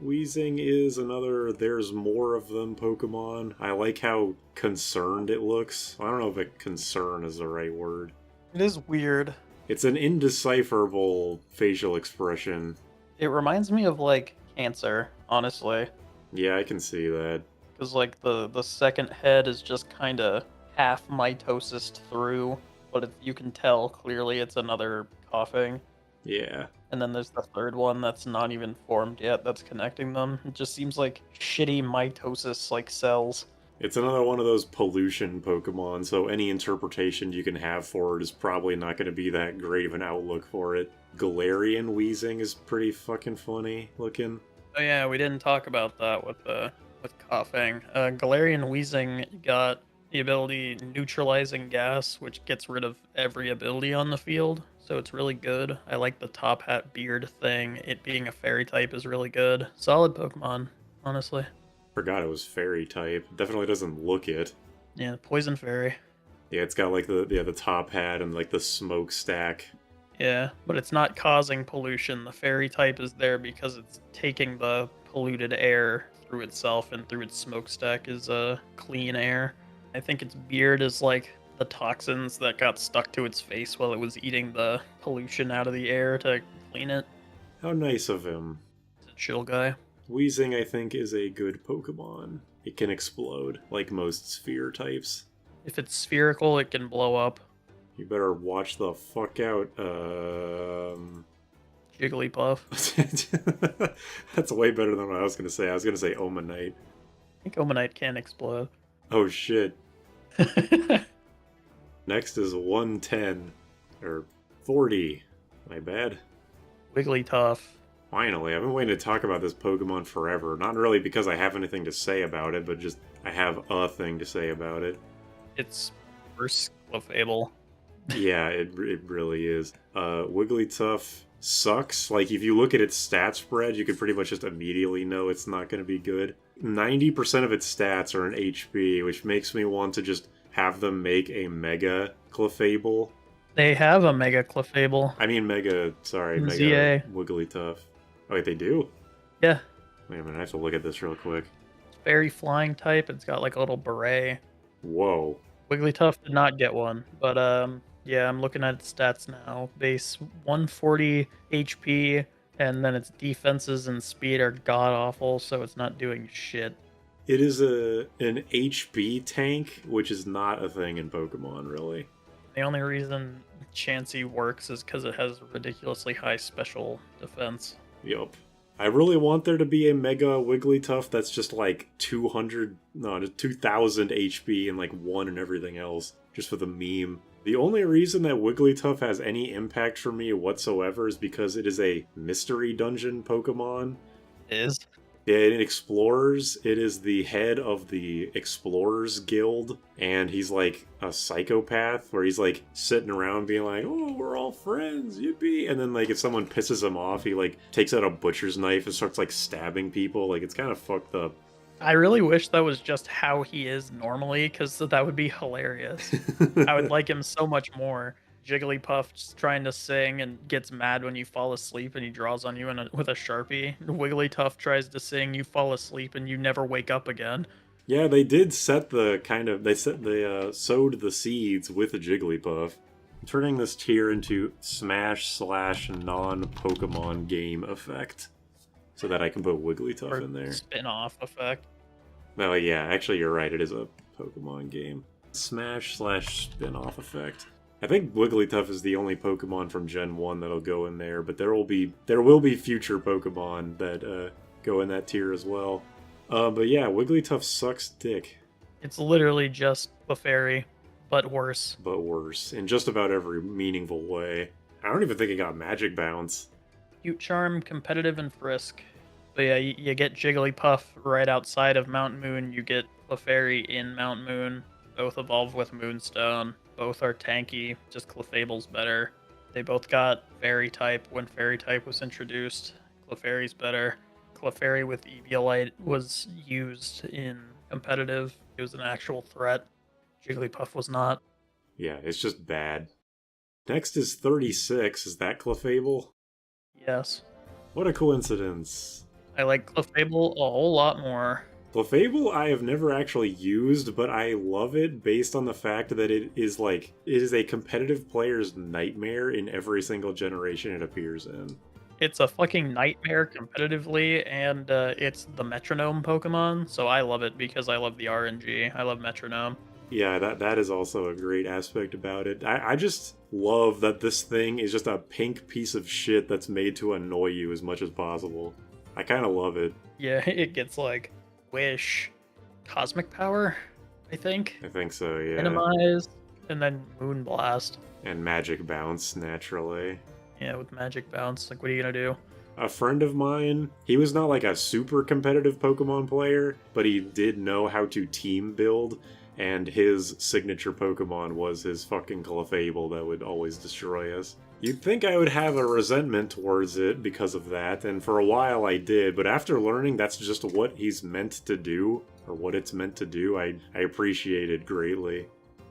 Speaker 1: Weezing is another there's more of them Pokemon. I like how concerned it looks. I don't know if concern is the right word.
Speaker 2: It is weird.
Speaker 1: It's an indecipherable facial expression.
Speaker 2: It reminds me of, like, Cancer, honestly.
Speaker 1: Yeah, I can see that.
Speaker 2: Because, like, the second head is just kind of half mitosis through, but you can tell clearly it's another coughing.
Speaker 1: Yeah.
Speaker 2: And then there's the third one that's not even formed yet that's connecting them. It just seems like shitty mitosis, like, cells.
Speaker 1: It's another one of those pollution Pokemon, so any interpretation you can have for it is probably not going to be that great of an outlook for it. Galarian Weezing is pretty fucking funny looking.
Speaker 2: Oh yeah, we didn't talk about that with coughing. Galarian Weezing got the ability Neutralizing Gas, which gets rid of every ability on the field, so it's really good. I like the top hat beard thing. It being a fairy type is really good. Solid Pokemon, honestly.
Speaker 1: Forgot it was fairy type. Definitely doesn't look it.
Speaker 2: Yeah, Poison Fairy.
Speaker 1: Yeah, it's got like the top hat and like the smokestack.
Speaker 2: Yeah, but it's not causing pollution. The fairy type is there because it's taking the polluted air through itself, and through its smokestack is clean air. I think its beard is like the toxins that got stuck to its face while it was eating the pollution out of the air to clean it.
Speaker 1: How nice of him.
Speaker 2: chill guy.
Speaker 1: Weezing, I think, is a good Pokemon. It can explode, like most sphere types.
Speaker 2: If it's spherical, it can blow up.
Speaker 1: You better watch the fuck out.
Speaker 2: Jigglypuff.
Speaker 1: That's way better than what I was gonna say. I was gonna say Omanite.
Speaker 2: I think Omanite can explode.
Speaker 1: Oh shit. Next is 110. Or 40. My bad.
Speaker 2: Wigglytuff.
Speaker 1: Finally, I've been waiting to talk about this Pokemon forever. Not really because I have anything to say about it, but just I have a thing to say about it.
Speaker 2: It's worse Clefable.
Speaker 1: Yeah, it really is. Wigglytuff sucks. Like, if you look at its stat spread, you can pretty much just immediately know it's not going to be good. 90% of its stats are in HP, which makes me want to just have them make a Mega Clefable.
Speaker 2: They have a Mega Clefable.
Speaker 1: I mean Mega
Speaker 2: ZA.
Speaker 1: Wigglytuff. Oh, wait, they do?
Speaker 2: Yeah.
Speaker 1: Wait a minute, I have to look at this real quick.
Speaker 2: It's very flying type. It's got like a little beret.
Speaker 1: Whoa.
Speaker 2: Wigglytuff did not get one, but yeah, I'm looking at its stats now. Base 140 HP, and then its defenses and speed are god awful, so it's not doing shit.
Speaker 1: It is an HP tank, which is not a thing in Pokemon, really.
Speaker 2: The only reason Chansey works is because it has ridiculously high special defense.
Speaker 1: Yup. I really want there to be a Mega Wigglytuff that's just like 2000 HP and like 1 and everything else, just for the meme. The only reason that Wigglytuff has any impact for me whatsoever is because it is a mystery dungeon Pokemon.
Speaker 2: It is?
Speaker 1: Yeah, in Explorers, it is the head of the Explorers Guild, and he's like a psychopath, where he's like sitting around being like, oh, we're all friends, yippee, and then like if someone pisses him off, he like takes out a butcher's knife and starts like stabbing people. Like, it's kind of fucked up.
Speaker 2: I really wish that was just how he is normally, because that would be hilarious. I would like him so much more. Jigglypuff just trying to sing and gets mad when you fall asleep and he draws on you with a Sharpie. Wigglytuff tries to sing, you fall asleep and you never wake up again.
Speaker 1: Yeah, they did set the sowed the seeds with a Jigglypuff. Turning this tier into Smash/non-Pokemon game effect. So that I can put Wigglytuff in there.
Speaker 2: Spin-off effect.
Speaker 1: Oh yeah, actually you're right, it is a Pokemon game. Smash/spin-off effect. I think Wigglytuff is the only Pokemon from Gen 1 that'll go in there, but there will be future Pokemon that go in that tier as well. But yeah, Wigglytuff sucks dick.
Speaker 2: It's literally just Clefairy, but worse.
Speaker 1: But worse, in just about every meaningful way. I don't even think it got Magic Bounce.
Speaker 2: Cute Charm, Competitive, and Frisk. But yeah, you get Jigglypuff right outside of Mount Moon, you get Clefairy in Mount Moon. Both evolve with Moonstone. Both are tanky, just Clefable's better. They both got Fairy type when Fairy type was introduced. Clefairy's better. Clefairy with Eviolite was used in competitive. It was an actual threat. Jigglypuff was not.
Speaker 1: Yeah, it's just bad. Next is 36. Is that Clefable?
Speaker 2: Yes.
Speaker 1: What a coincidence.
Speaker 2: I like Clefable a whole lot more.
Speaker 1: Clefable I have never actually used, but I love it based on the fact that it is a competitive player's nightmare in every single generation it appears in.
Speaker 2: It's a fucking nightmare competitively, and it's the metronome Pokemon, so I love it because I love the RNG. I love metronome.
Speaker 1: Yeah, that is also a great aspect about it. I just love that this thing is just a pink piece of shit that's made to annoy you as much as possible. I kind of love it.
Speaker 2: Yeah, it gets like Wish, Cosmic Power, I think.
Speaker 1: I think so, yeah.
Speaker 2: Minimize, and then Moonblast.
Speaker 1: And Magic Bounce, naturally.
Speaker 2: Yeah, with Magic Bounce, like what are you gonna do?
Speaker 1: A friend of mine, he was not like a super competitive Pokemon player, but he did know how to team build, and his signature Pokemon was his fucking Clefable that would always destroy us. You'd think I would have a resentment towards it because of that, and for a while I did, but after learning that's just what he's meant to do, or what it's meant to do, I appreciate it greatly.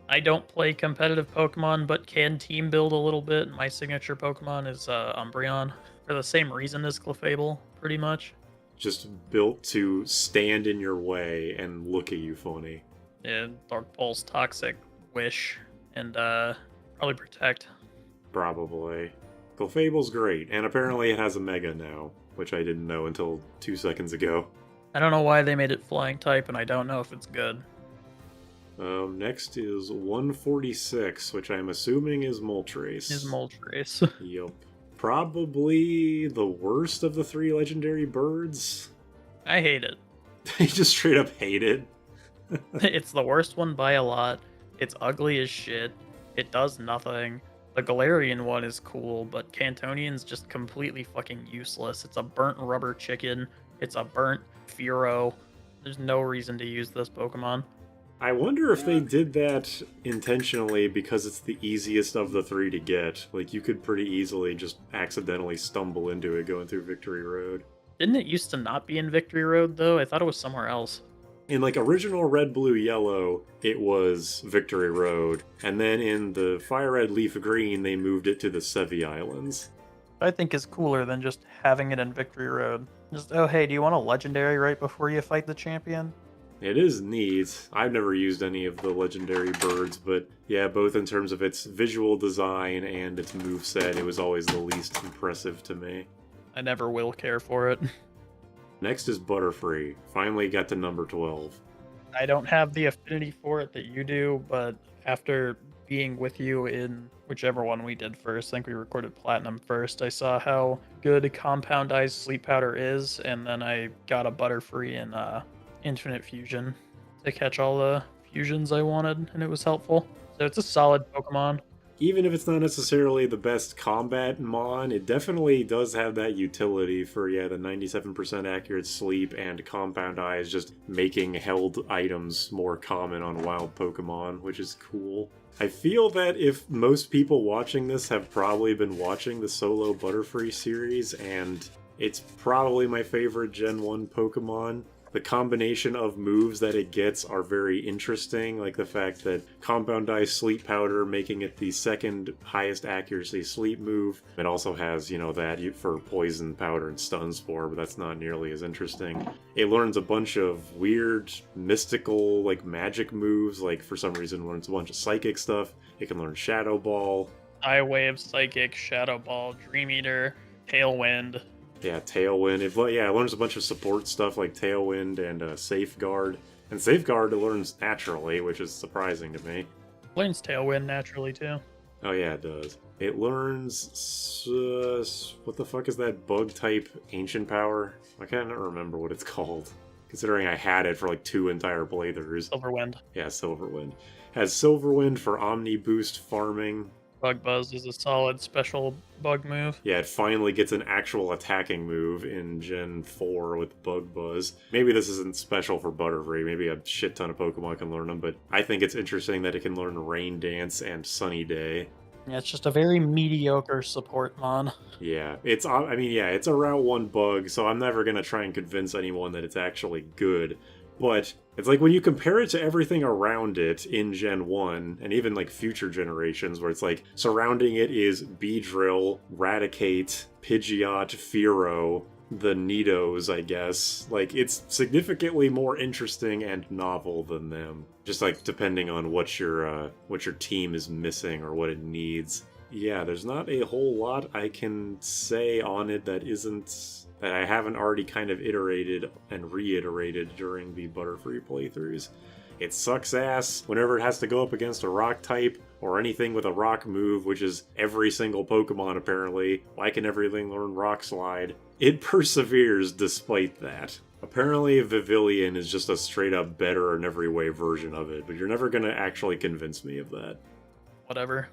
Speaker 2: I don't play competitive Pokemon, but can team build a little bit. My signature Pokemon is Umbreon, for the same reason as Clefable, pretty much.
Speaker 1: Just built to stand in your way and look at you funny.
Speaker 2: Yeah, Dark Pulse, Toxic, Wish, and probably Protect.
Speaker 1: Probably. Clefable's great, and apparently it has a Mega now. which I didn't know until 2 seconds ago.
Speaker 2: I don't know why they made it flying type, and I don't know if it's good.
Speaker 1: Next is 146, which I'm assuming is Moltres.
Speaker 2: Is Moltres.
Speaker 1: Yup. Probably the worst of the 3 legendary birds.
Speaker 2: I hate it.
Speaker 1: I just straight up hate it.
Speaker 2: It's the worst one by a lot. It's ugly as shit. It does nothing. The Galarian one is cool, but Cantonian's just completely fucking useless. It's a burnt rubber chicken. It's a burnt Fearow. There's no reason to use this Pokemon.
Speaker 1: I wonder if they did that intentionally because it's the easiest of the 3 to get. Like, you could pretty easily just accidentally stumble into it going through Victory Road.
Speaker 2: Didn't it used to not be in Victory Road, though? I thought it was somewhere else.
Speaker 1: In, like, original Red, Blue, Yellow, it was Victory Road. And then in the Fire Red, Leaf Green, they moved it to the Sevi Islands.
Speaker 2: I think is cooler than just having it in Victory Road. Just, oh hey, do you want a legendary right before you fight the champion?
Speaker 1: It is neat. I've never used any of the legendary birds, but yeah, both in terms of its visual design and its moveset, it was always the least impressive to me.
Speaker 2: I never will care for it.
Speaker 1: Next is Butterfree. Finally got to number 12.
Speaker 2: I don't have the affinity for it that you do, but after being with you in whichever one we did first, I think we recorded Platinum first, I saw how good compoundized sleep powder is, and then I got a Butterfree in Infinite Fusion to catch all the fusions I wanted, and it was helpful. So it's a solid Pokemon.
Speaker 1: Even if it's not necessarily the best combat mon, it definitely does have that utility for, yeah, the 97% accurate sleep and compound eyes, just making held items more common on wild Pokemon, which is cool. I feel that if most people watching this have probably been watching the solo Butterfree series, and it's probably my favorite Gen 1 Pokemon. The combination of moves that it gets are very interesting, like the fact that Compound Ice Sleep Powder making it the second highest accuracy sleep move. It also has, you know, that for Poison Powder and Stun Spore, but that's not nearly as interesting. It learns a bunch of weird, mystical, like magic moves, like for some reason it learns a bunch of psychic stuff. It can learn Shadow Ball.
Speaker 2: Eye Wave, Psychic, Shadow Ball, Dream Eater, Tailwind.
Speaker 1: Yeah, Tailwind. It learns a bunch of support stuff like Tailwind and Safeguard. And Safeguard it learns naturally, which is surprising to me.
Speaker 2: Learns Tailwind naturally, too.
Speaker 1: Oh yeah, it does. It learns... what the fuck is that bug-type Ancient Power? I can't remember what it's called. Considering I had it for like 2 entire playthroughs.
Speaker 2: Silverwind.
Speaker 1: Yeah, Silverwind. Has Silverwind for Omni Boost farming.
Speaker 2: Bug Buzz is a solid special bug move.
Speaker 1: Yeah, it finally gets an actual attacking move in Gen 4 with Bug Buzz. Maybe this isn't special for Butterfree, maybe a shit ton of Pokemon can learn them, but I think it's interesting that it can learn Rain Dance and Sunny Day.
Speaker 2: Yeah, it's just a very mediocre support mon.
Speaker 1: Yeah, it's a Route 1 bug, so I'm never gonna try and convince anyone that it's actually good. But it's like when you compare it to everything around it in Gen 1, and even like future generations, where it's like surrounding it is Beedrill, Raticate, Pidgeot, Fearow, the Nidos, I guess. Like, it's significantly more interesting and novel than them. Just like depending on what your team is missing or what it needs. Yeah, there's not a whole lot I can say on it that I haven't already kind of iterated and reiterated during the Butterfree playthroughs. It sucks ass whenever it has to go up against a rock type or anything with a rock move, which is every single Pokemon apparently. Why can everything learn Rock Slide? It perseveres despite that. Apparently Vivillon is just a straight up better in every way version of it, but you're never gonna actually convince me of that.
Speaker 2: Whatever.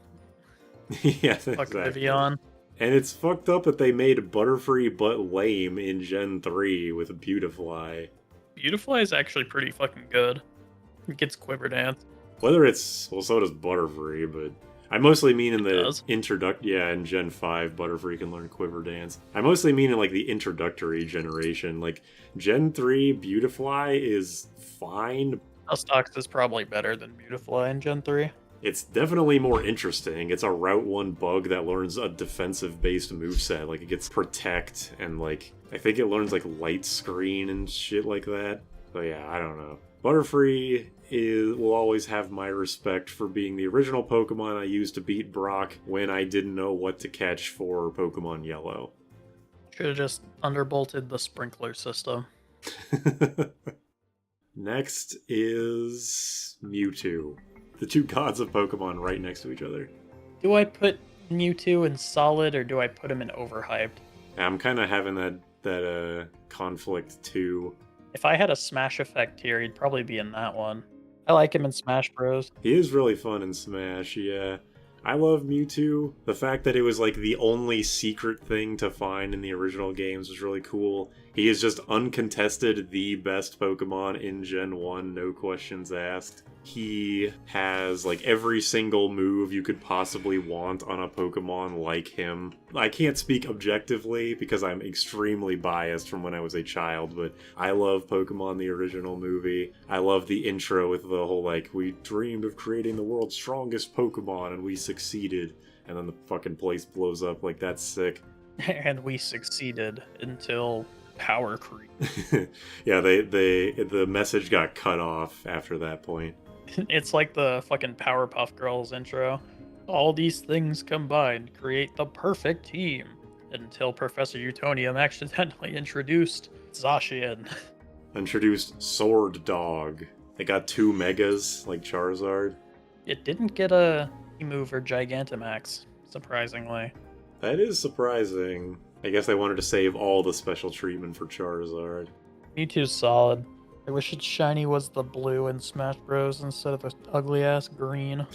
Speaker 1: Yeah,
Speaker 2: Fuck
Speaker 1: exactly.
Speaker 2: Vivillon.
Speaker 1: And it's fucked up that they made Butterfree but lame in Gen 3 with Beautifly.
Speaker 2: Beautifly is actually pretty fucking good. It gets Quiver Dance.
Speaker 1: Whether it's... well, so does Butterfree, but... I mostly mean in the
Speaker 2: Yeah,
Speaker 1: in Gen 5, Butterfree can learn Quiver Dance. I mostly mean in, like, the introductory generation. Like, Gen 3 Beautifly is fine.
Speaker 2: Dustox is probably better than Beautifly in Gen 3.
Speaker 1: It's definitely more interesting. It's a Route 1 bug that learns a defensive-based moveset. Like, it gets Protect, and, like, I think it learns, like, Light Screen and shit like that. So yeah, I don't know. Butterfree will always have my respect for being the original Pokemon I used to beat Brock when I didn't know what to catch for Pokemon Yellow.
Speaker 2: Should have just underbolted the sprinkler system.
Speaker 1: Next is Mewtwo. The two gods of Pokemon right next to each other.
Speaker 2: Do I put Mewtwo in solid or do I put him in overhyped?
Speaker 1: I'm kind of having that conflict too.
Speaker 2: If I had a Smash effect tier, he'd probably be in that one. I like him in Smash Bros.
Speaker 1: He is really fun in Smash, yeah. I love Mewtwo. The fact that it was like the only secret thing to find in the original games was really cool. He is just uncontested the best Pokemon in Gen 1, no questions asked. He has like every single move you could possibly want on a Pokemon like him. I can't speak objectively because I'm extremely biased from when I was a child, but I love Pokemon the original movie. I love the intro with the whole like, we dreamed of creating the world's strongest Pokemon and we succeeded. And then the fucking place blows up, like that's sick.
Speaker 2: And we succeeded until power creep.
Speaker 1: Yeah, the message got cut off after that point.
Speaker 2: It's like the fucking Powerpuff Girls intro. All these things combined create the perfect team. Until Professor Utonium accidentally introduced Zacian.
Speaker 1: Introduced Sword Dog. They got 2 megas, like Charizard.
Speaker 2: It didn't get a move or Gigantamax, surprisingly.
Speaker 1: That is surprising. I guess they wanted to save all the special treatment for Charizard.
Speaker 2: Mewtwo's solid. I wish its shiny was the blue in Smash Bros. Instead of the ugly-ass green.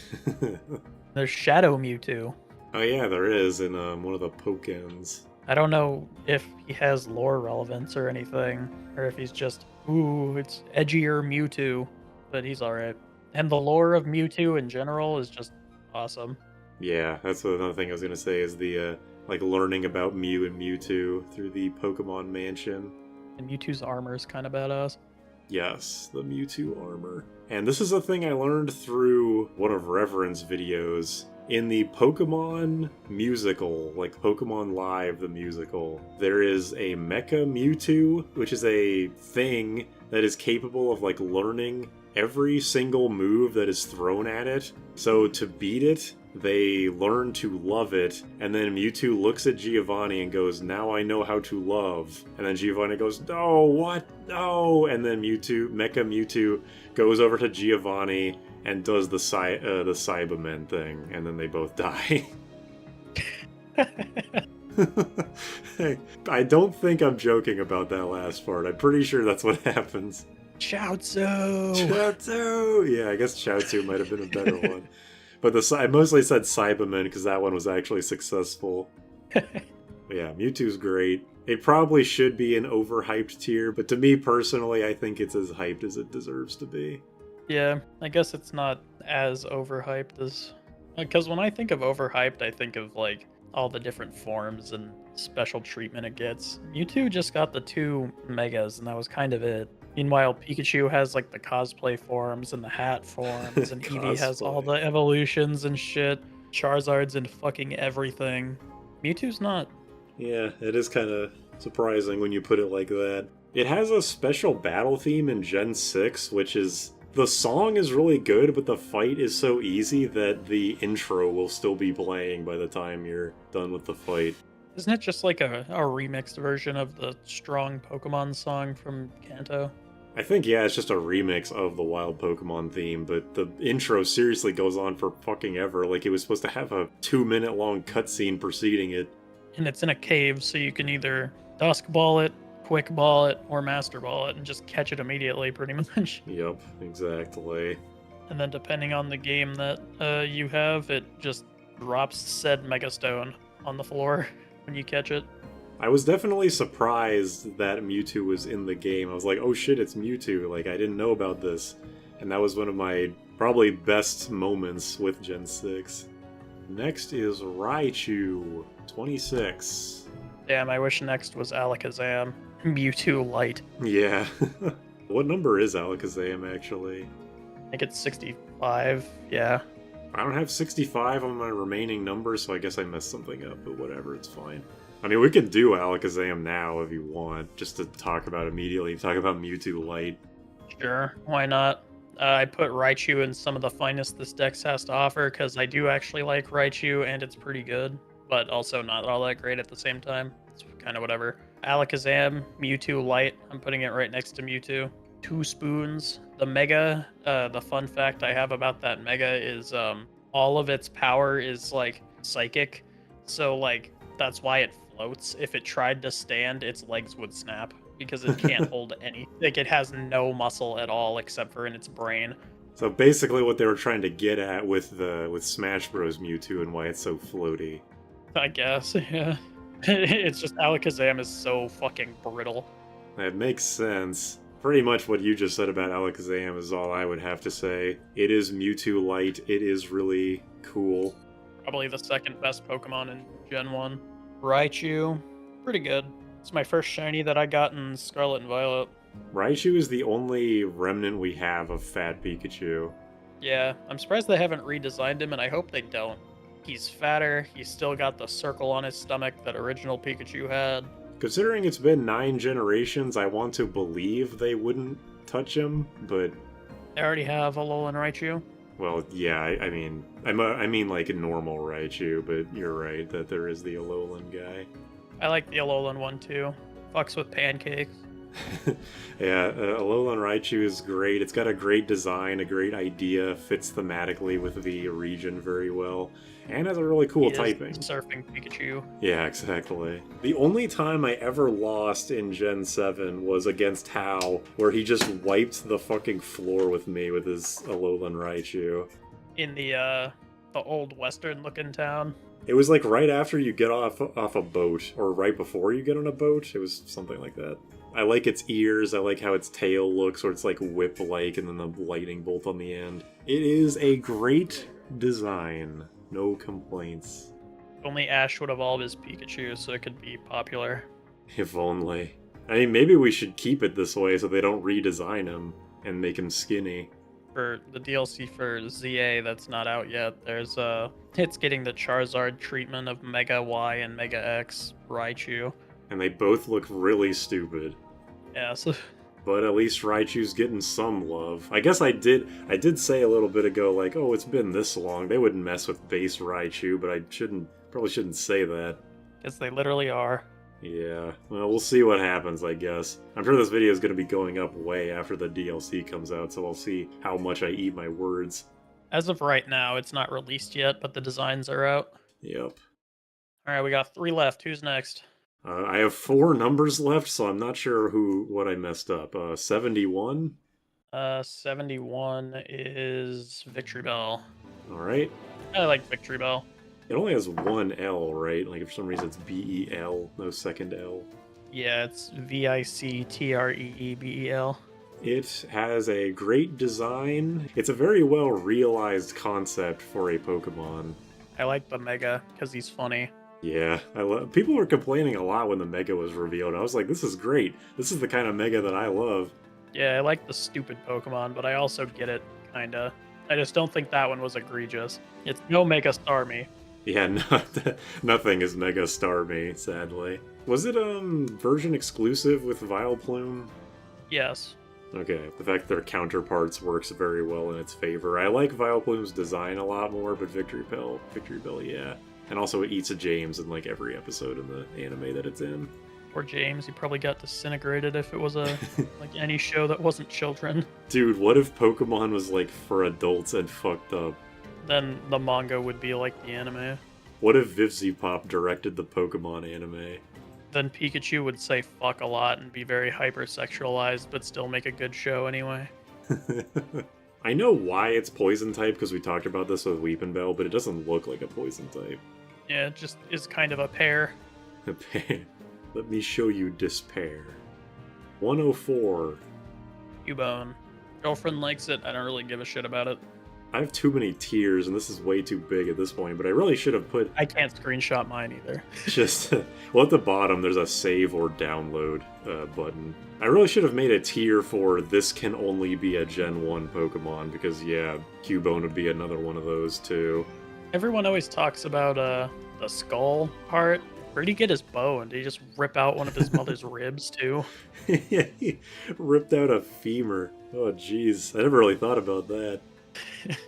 Speaker 2: There's Shadow Mewtwo.
Speaker 1: Oh yeah, there is in one of the Pokens.
Speaker 2: I don't know if he has lore relevance or anything, or if he's just, ooh, it's edgier Mewtwo, but he's alright. And the lore of Mewtwo in general is just awesome.
Speaker 1: Yeah, that's another thing I was gonna say is the like learning about Mew and Mewtwo through the Pokemon Mansion.
Speaker 2: And Mewtwo's armor is kind of badass.
Speaker 1: Yes, the Mewtwo armor. And this is a thing I learned through one of Reverend's videos. In the Pokemon musical, like Pokemon Live, the musical, there is a Mecha Mewtwo, which is a thing that is capable of like learning every single move that is thrown at it. So to beat it, they learn to love it, and then Mewtwo looks at Giovanni and goes, "Now I know how to love." And then Giovanni goes, "No, what? No!" And then Mecha Mewtwo goes over to Giovanni and does the Cybermen thing, and then they both die. Hey, I don't think I'm joking about that last part. I'm pretty sure that's what happens.
Speaker 2: Chaozu!
Speaker 1: Chaozu! Yeah, I guess Chaozu might have been a better one. But I mostly said Cybermen because that one was actually successful. Yeah, Mewtwo's great. It probably should be an overhyped tier, but to me personally, I think it's as hyped as it deserves to be.
Speaker 2: Yeah, I guess it's not as overhyped as... Because when I think of overhyped, I think of, like, all the different forms and special treatment it gets. Mewtwo just got the 2 megas, and that was kind of it. Meanwhile, Pikachu has, like, the cosplay forms and the hat forms, and Eevee has all the evolutions and shit. Charizard's in fucking everything. Mewtwo's not.
Speaker 1: Yeah, it is kind of surprising when you put it like that. It has a special battle theme in Gen 6, which is... The song is really good, but the fight is so easy that the intro will still be playing by the time you're done with the fight.
Speaker 2: Isn't it just like a remixed version of the Strong Pokemon song from Kanto?
Speaker 1: I think, yeah, it's just a remix of the Wild Pokemon theme, but the intro seriously goes on for fucking ever. Like, it was supposed to have a 2-minute long cutscene preceding it.
Speaker 2: And it's in a cave, so you can either Dusk Ball it, Quick Ball it, or Master Ball it, and just catch it immediately, pretty much.
Speaker 1: Yep, exactly.
Speaker 2: And then depending on the game that you have, it just drops said Megastone on the floor when you catch it.
Speaker 1: I was definitely surprised that Mewtwo was in the game. I was like, oh shit, it's Mewtwo. Like, I didn't know about this. And that was one of my probably best moments with Gen 6. Next is Raichu, 26.
Speaker 2: Damn, I wish next was Alakazam. Mewtwo Light.
Speaker 1: Yeah. What number is Alakazam, actually?
Speaker 2: I think it's 65, yeah.
Speaker 1: I don't have 65 on my remaining numbers, so I guess I messed something up, but whatever, it's fine. I mean, we can do Alakazam now if you want, just to talk about immediately. Talk about Mewtwo Light.
Speaker 2: Sure, why not? I put Raichu in some of the finest this Dex has to offer, because I do actually like Raichu, and it's pretty good, but also not all that great at the same time. It's kind of whatever. Alakazam, Mewtwo Light. I'm putting it right next to Mewtwo. 2 spoons. The Mega, the fun fact I have about that Mega is all of its power is like psychic. So like that's why it floats. If it tried to stand, its legs would snap because it can't hold any. Like it has no muscle at all except for in its brain.
Speaker 1: So basically what they were trying to get at with Smash Bros. Mewtwo and why it's so floaty.
Speaker 2: I guess, yeah. It's just Alakazam is so fucking brittle.
Speaker 1: That makes sense. Pretty much what you just said about Alakazam is all I would have to say. It is Mewtwo Light. It is really cool.
Speaker 2: Probably the second best Pokemon in Gen 1. Raichu, pretty good. It's my first shiny that I got in Scarlet and Violet.
Speaker 1: Raichu is the only remnant we have of Fat Pikachu.
Speaker 2: Yeah, I'm surprised they haven't redesigned him, and I hope they don't. He's fatter, he's still got the circle on his stomach that original Pikachu had.
Speaker 1: Considering it's been 9 generations, I want to believe they wouldn't touch him, but...
Speaker 2: They already have Alolan Raichu.
Speaker 1: Well, yeah, I mean like a normal Raichu, but you're right that there is the Alolan guy.
Speaker 2: I like the Alolan one too. Fucks with pancakes.
Speaker 1: Yeah, Alolan Raichu is great. It's got a great design, a great idea, fits thematically with the region very well, and has a really cool typing.
Speaker 2: Surfing Pikachu.
Speaker 1: Yeah, exactly. The only time I ever lost in Gen 7 was against Hao, where he just wiped the fucking floor with me with his Alolan Raichu.
Speaker 2: In the old western-looking town.
Speaker 1: It was like right after you get off a boat, or right before you get on a boat. It was something like that. I like its ears, I like how its tail looks, where it's like whip-like, and then the lightning bolt on the end. It is a great design. No complaints.
Speaker 2: Only Ash would evolve his Pikachu so it could be popular.
Speaker 1: If only. I mean, maybe we should keep it this way so they don't redesign him and make him skinny.
Speaker 2: For the DLC for ZA that's not out yet, there's it's getting the Charizard treatment of Mega Y and Mega X Raichu.
Speaker 1: And they both look really stupid.
Speaker 2: Yes.
Speaker 1: But at least Raichu's getting some love. I guess I did say a little bit ago, like, oh, it's been this long. They wouldn't mess with base Raichu, but I probably shouldn't say that.
Speaker 2: Guess they literally are.
Speaker 1: Yeah, well, we'll see what happens, I guess. I'm sure this video is going to be going up way after the DLC comes out, so I'll see how much I eat my words.
Speaker 2: As of right now, it's not released yet, but the designs are out.
Speaker 1: Yep.
Speaker 2: Alright, we got 3 left. Who's next?
Speaker 1: I have 4 numbers left, so I'm not sure what I messed up. 71?
Speaker 2: 71 is Victreebel.
Speaker 1: Alright.
Speaker 2: I like Victreebel.
Speaker 1: It only has one L, right? Like, for some reason it's B-E-L, no second L.
Speaker 2: Yeah, it's Victreebel.
Speaker 1: It has a great design. It's a very well realized concept for a Pokemon.
Speaker 2: I like the Mega, because he's funny.
Speaker 1: Yeah, people were complaining a lot when the Mega was revealed. I was like, this is great. This is the kind of Mega that I love.
Speaker 2: Yeah, I like the stupid Pokemon, but I also get it, kinda. I just don't think that one was egregious. It's no Mega Starmie.
Speaker 1: Yeah, nothing is Mega Starmie, sadly. Was it version exclusive with Vileplume?
Speaker 2: Yes.
Speaker 1: Okay, the fact that their counterparts works very well in its favor. I like Vileplume's design a lot more, but Victreebel, yeah. And also it eats a James in like every episode in the anime that it's in.
Speaker 2: Poor James, he probably got disintegrated if it was a like any show that wasn't children.
Speaker 1: Dude, what if Pokemon was like for adults and fucked up?
Speaker 2: Then the manga would be like the anime.
Speaker 1: What if Vivziepop directed the Pokemon anime?
Speaker 2: Then Pikachu would say fuck a lot and be very hypersexualized, but still make a good show anyway.
Speaker 1: I know why it's poison type because we talked about this with Weepinbell, but it doesn't look like a poison type.
Speaker 2: Yeah, it just is kind of a pair.
Speaker 1: A pair. Let me show you despair. 104.
Speaker 2: Cubone. Girlfriend likes it. I don't really give a shit about it.
Speaker 1: I have too many tiers, and this is way too big at this point, but I really should have put...
Speaker 2: I can't screenshot mine either.
Speaker 1: Just... well, at the bottom, there's a save or download button. I really should have made a tier for this can only be a Gen 1 Pokemon, because, yeah, Cubone would be another one of those, too.
Speaker 2: Everyone always talks about the skull part. Where'd he get his bow? And did he just rip out one of his mother's ribs, too?
Speaker 1: Yeah, he ripped out a femur. Oh, jeez. I never really thought about that.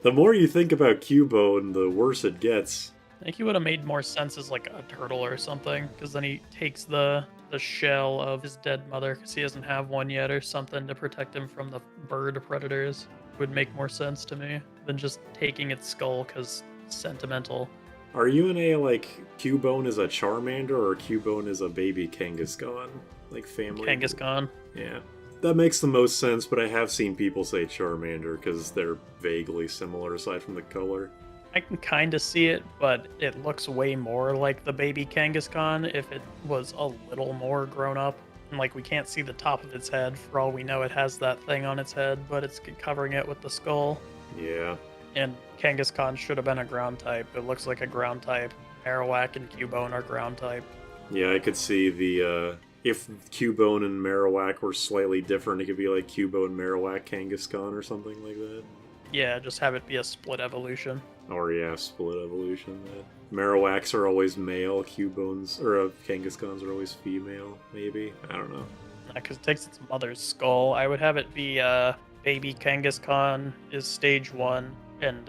Speaker 1: The more you think about Cubone, the worse it gets.
Speaker 2: I think he would have made more sense as like a turtle or something, because then he takes the shell of his dead mother, because he doesn't have one yet or something to protect him from the bird predators. Would make more sense to me than just taking its skull because sentimental.
Speaker 1: Are you in a, like, Cubone is a Charmander or Cubone is a baby Kangaskhan? Like, family?
Speaker 2: Kangaskhan.
Speaker 1: Yeah. That makes the most sense, but I have seen people say Charmander because they're vaguely similar aside from the color.
Speaker 2: I can kind of see it, but it looks way more like the baby Kangaskhan if it was a little more grown up. And, like, we can't see the top of its head. For all we know, it has that thing on its head, but it's covering it with the skull.
Speaker 1: Yeah.
Speaker 2: And Kangaskhan should have been a ground type. It looks like a ground type. Marowak and Cubone are ground type.
Speaker 1: Yeah, I could see the, if Cubone and Marowak were slightly different, it could be like Cubone, Marowak, Kangaskhan or something like that.
Speaker 2: Yeah, just have it be a split evolution.
Speaker 1: Or, yeah, split evolution. Marowaks are always male, Cubones, or Kangaskhan's are always female, maybe? I don't know.
Speaker 2: Because it takes its mother's skull. I would have it be baby Kangaskhan is stage 1, and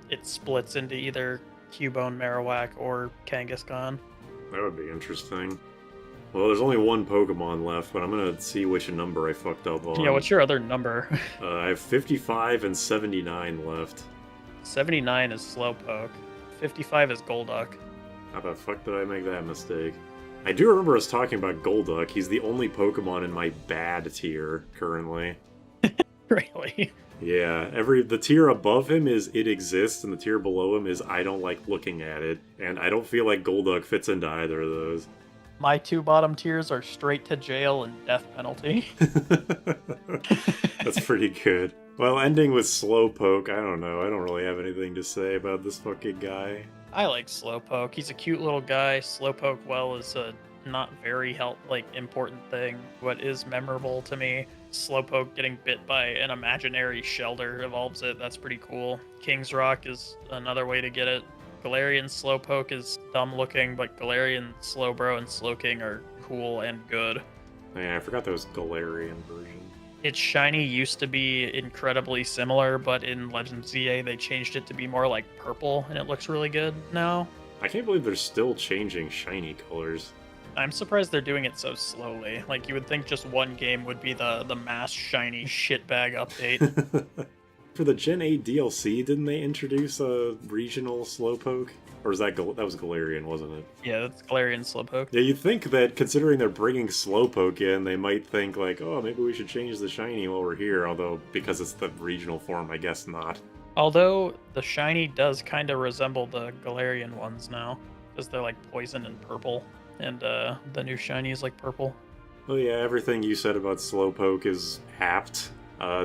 Speaker 2: it splits into either Cubone, Marowak, or Kangaskhan.
Speaker 1: That would be interesting. Well, there's only one Pokemon left, but I'm gonna see which number I fucked up on.
Speaker 2: Yeah, what's your other number?
Speaker 1: I have 55 and 79 left.
Speaker 2: 79 is Slowpoke. 55 is Golduck.
Speaker 1: How the fuck did I make that mistake? I do remember us talking about Golduck. He's the only Pokemon in my bad tier currently.
Speaker 2: Really?
Speaker 1: Yeah, the tier above him is it exists, and the tier below him is I don't like looking at it, and I don't feel like Golduck fits into either of those.
Speaker 2: My 2 bottom tiers are straight to jail and death penalty.
Speaker 1: That's pretty good. Well, ending with Slowpoke, I don't know. I don't really have anything to say about this fucking guy.
Speaker 2: I like Slowpoke. He's a cute little guy. Slowpoke, well, is a not very important thing. What is memorable to me, Slowpoke getting bit by an imaginary Shelder evolves it. That's pretty cool. King's Rock is another way to get it. Galarian Slowpoke is dumb looking, but Galarian Slowbro and Slowking are cool and good.
Speaker 1: Yeah, I forgot that was Galarian version.
Speaker 2: Its shiny used to be incredibly similar, but in Legend ZA they changed it to be more like purple, and it looks really good now.
Speaker 1: I can't believe they're still changing shiny colors.
Speaker 2: I'm surprised they're doing it so slowly. Like, you would think just one game would be the mass shiny shitbag update.
Speaker 1: For the Gen 8 DLC, didn't they introduce a regional Slowpoke? Or is that that was Galarian, wasn't it?
Speaker 2: Yeah, that's Galarian Slowpoke.
Speaker 1: Yeah, you'd think that considering they're bringing Slowpoke in, they might think like, oh, maybe we should change the shiny while we're here, although because it's the regional form, I guess not.
Speaker 2: Although, the shiny does kind of resemble the Galarian ones now, because they're like poison and purple, and the new shiny is like purple.
Speaker 1: Oh yeah, everything you said about Slowpoke is apt.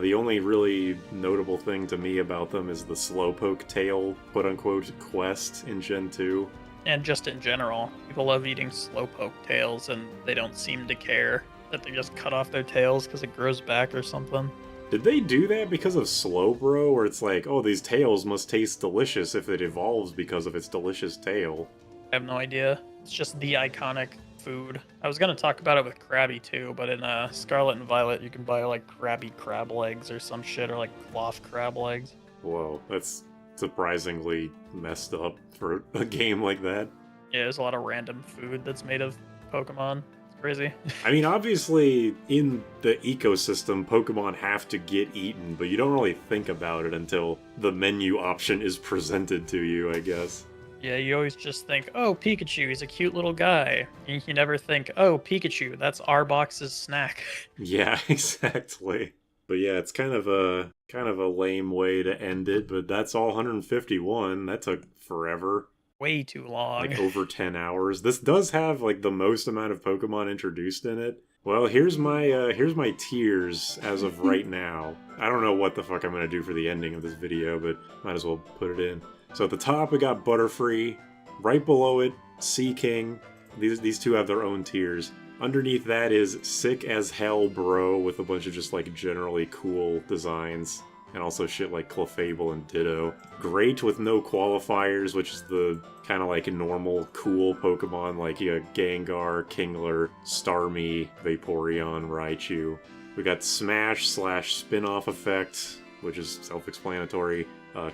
Speaker 1: The only really notable thing to me about them is the Slowpoke tail, quote-unquote, quest in Gen 2.
Speaker 2: And just in general, people love eating Slowpoke tails, and they don't seem to care that they just cut off their tails because it grows back or something.
Speaker 1: Did they do that because of Slowbro, where it's like, oh, these tails must taste delicious if it evolves because of its delicious tail?
Speaker 2: I have no idea. It's just the iconic food. I was going to talk about it with Krabby too, but in Scarlet and Violet you can buy like Krabby crab legs or some shit, or like cloth crab legs.
Speaker 1: Whoa, that's surprisingly messed up for a game like that.
Speaker 2: Yeah, there's a lot of random food that's made of Pokemon. It's crazy.
Speaker 1: I mean, obviously, in the ecosystem, Pokemon have to get eaten, but you don't really think about it until the menu option is presented to you, I guess.
Speaker 2: Yeah, you always just think, oh, Pikachu, he's a cute little guy. And you never think, oh, Pikachu, that's our box's snack.
Speaker 1: Yeah, exactly. But yeah, it's kind of a lame way to end it, but that's all 151. That took forever.
Speaker 2: Way too long.
Speaker 1: Like over 10 hours. This does have like the most amount of Pokemon introduced in it. Well, here's my tiers as of right now. I don't know what the fuck I'm gonna do for the ending of this video, but might as well put it in. So at the top we got Butterfree. Right below it, Sea King. These two have their own tiers. Underneath that is Sick as Hell Bro, with a bunch of just like generally cool designs. And also shit like Clefable and Ditto. Great with no qualifiers, which is the kind of like normal cool Pokemon like Gengar, Kingler, Starmie, Vaporeon, Raichu. We got Smash / Spin-off Effect, which is self-explanatory.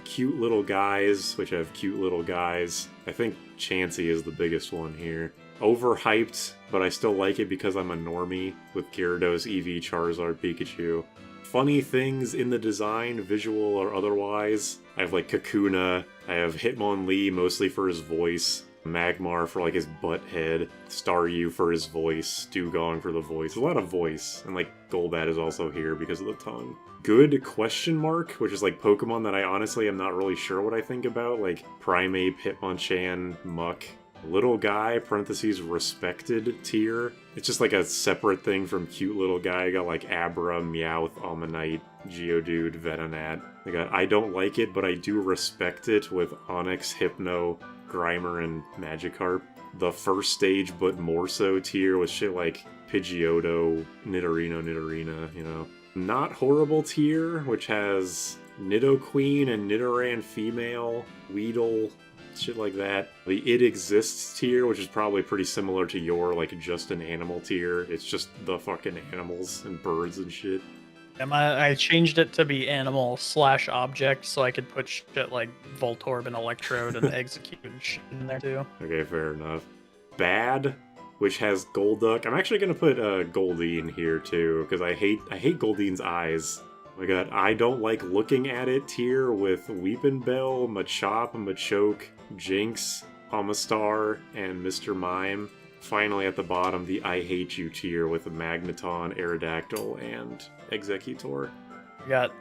Speaker 1: Cute little guys, which have cute little guys. I think Chansey is the biggest one here. Overhyped, but I still like it because I'm a normie with Gyarados, Eevee, Charizard, Pikachu. Funny things in the design, visual or otherwise. I have like Kakuna, I have Hitmonlee mostly for his voice, Magmar for like his butt head, Staryu for his voice, Dewgong for the voice. A lot of voice, and like Golbat is also here because of the tongue. Good question mark, which is like Pokemon that I honestly am not really sure what I think about, like Primeape, Hitmonchan, Muck. Little guy, parentheses, respected tier. It's just like a separate thing from cute little guy. I got like Abra, Meowth, Ammonite, Geodude, Venonat. I got I don't like it, but I do respect it with Onix, Hypno, Grimer, and Magikarp. The first stage, but more so tier with shit like Pidgeotto, Nidorino, you know. Not horrible tier, which has Nidoqueen and Nidoran female, Weedle, shit like that. The It Exists tier, which is probably pretty similar to your, like, just an animal tier. It's just the fucking animals and birds and shit.
Speaker 2: I changed it to be animal/object so I could put shit like Voltorb and Electrode and Exeggcute and shit in there too.
Speaker 1: Okay, fair enough. Bad, which has Golduck. I'm actually gonna put Goldeen here too, because I hate Goldeen's eyes. Oh my god, I don't like looking at it tier with Weepinbell, Machop, Machoke, Jinx, Amistar, and Mr. Mime. Finally at the bottom, the I Hate You tier with Magneton, Aerodactyl, and Exeggutor.
Speaker 2: We got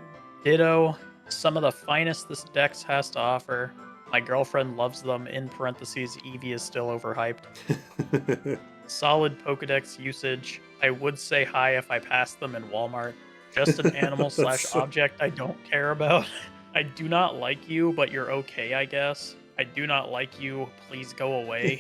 Speaker 2: Ditto, some of the finest this Dex has to offer. My girlfriend loves them, in parentheses, Eevee is still overhyped. Solid Pokedex usage. I would say hi if I passed them in Walmart. Just an animal/object I don't care about. I do not like you, but you're okay, I guess. I do not like you, please go away.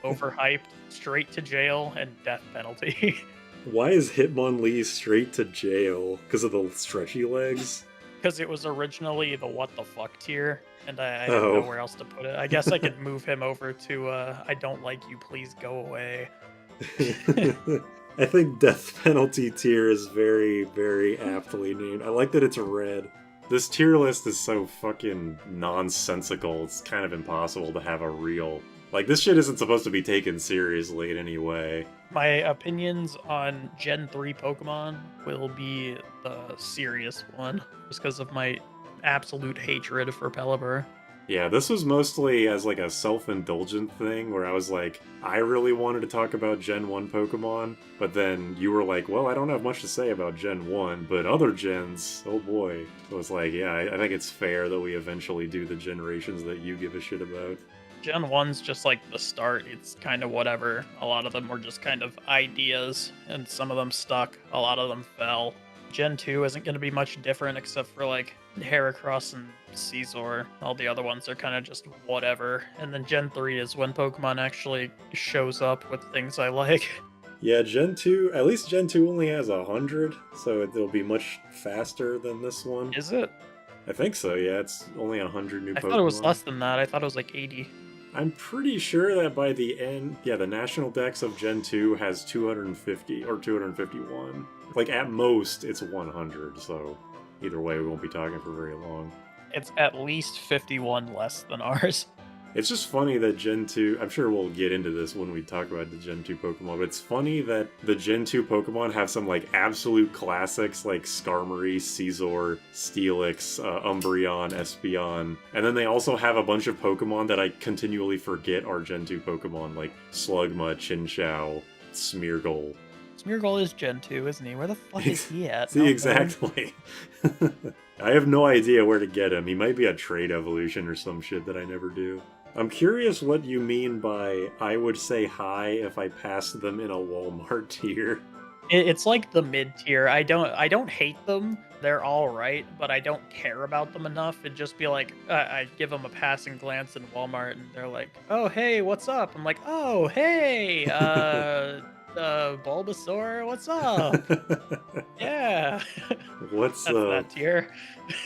Speaker 2: Overhyped, straight to jail, and death penalty.
Speaker 1: Why is Hitmonlee straight to jail? Because of the stretchy legs?
Speaker 2: Because it was originally the what the fuck tier, and I didn't know where else to put it. I guess I could move him over to I don't like you, please go away.
Speaker 1: I think death penalty tier is very, very aptly named. I like that it's red. This tier list is so fucking nonsensical, it's kind of impossible to have a real... Like, this shit isn't supposed to be taken seriously in any way.
Speaker 2: My opinions on Gen 3 Pokemon will be the serious one, just because of my absolute hatred for Pelipper.
Speaker 1: Yeah, this was mostly as like a self-indulgent thing where I was like, I really wanted to talk about Gen 1 Pokemon, but then you were like, well, I don't have much to say about Gen 1, but other gens, oh boy. So it's like, yeah, I think it's fair that we eventually do the generations that you give a shit about.
Speaker 2: Gen 1's just like the start, it's kind of whatever. A lot of them were just kind of ideas, and some of them stuck, a lot of them fell. Gen 2 isn't going to be much different except for like Heracross and Caesar. All the other ones are kind of just whatever. And then Gen 3 is when Pokemon actually shows up with things I like.
Speaker 1: Yeah, Gen 2, at least Gen 2 only has 100, so it'll be much faster than this one.
Speaker 2: Is it?
Speaker 1: I think so, yeah, it's only 100 new Pokemon.
Speaker 2: I thought it was less than that, I thought it was like 80.
Speaker 1: I'm pretty sure that by the end, yeah, the national dex of Gen 2 has 250 or 251. Like, at most, it's 100, so either way, we won't be talking for very long.
Speaker 2: It's at least 51 less than ours.
Speaker 1: It's just funny that Gen 2, I'm sure we'll get into this when we talk about the Gen 2 Pokemon, but it's funny that the Gen 2 Pokemon have some, like, absolute classics, like Skarmory, Scizor, Steelix, Umbreon, Espeon, and then they also have a bunch of Pokemon that I continually forget are Gen 2 Pokemon, like Slugma, Chinchou, Smeargle.
Speaker 2: Smeargle is Gen 2, isn't he? Where the fuck is he at?
Speaker 1: See, exactly. I have no idea where to get him. He might be a trade evolution or some shit that I never do. I'm curious what you mean by I would say hi if I passed them in a Walmart tier.
Speaker 2: It's like the mid tier. I don't hate them. They're all right, but I don't care about them enough. It'd just be like I give them a passing glance in Walmart, and they're like, "Oh hey, what's up?" I'm like, "Oh hey, Bulbasaur, what's up?" Yeah.
Speaker 1: What's
Speaker 2: That's that tier.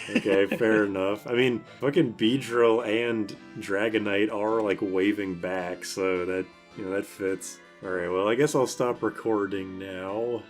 Speaker 1: Okay, fair enough. I mean, fucking Beedrill and Dragonite are like waving back, so that, you know, that fits. Alright, well, I guess I'll stop recording now.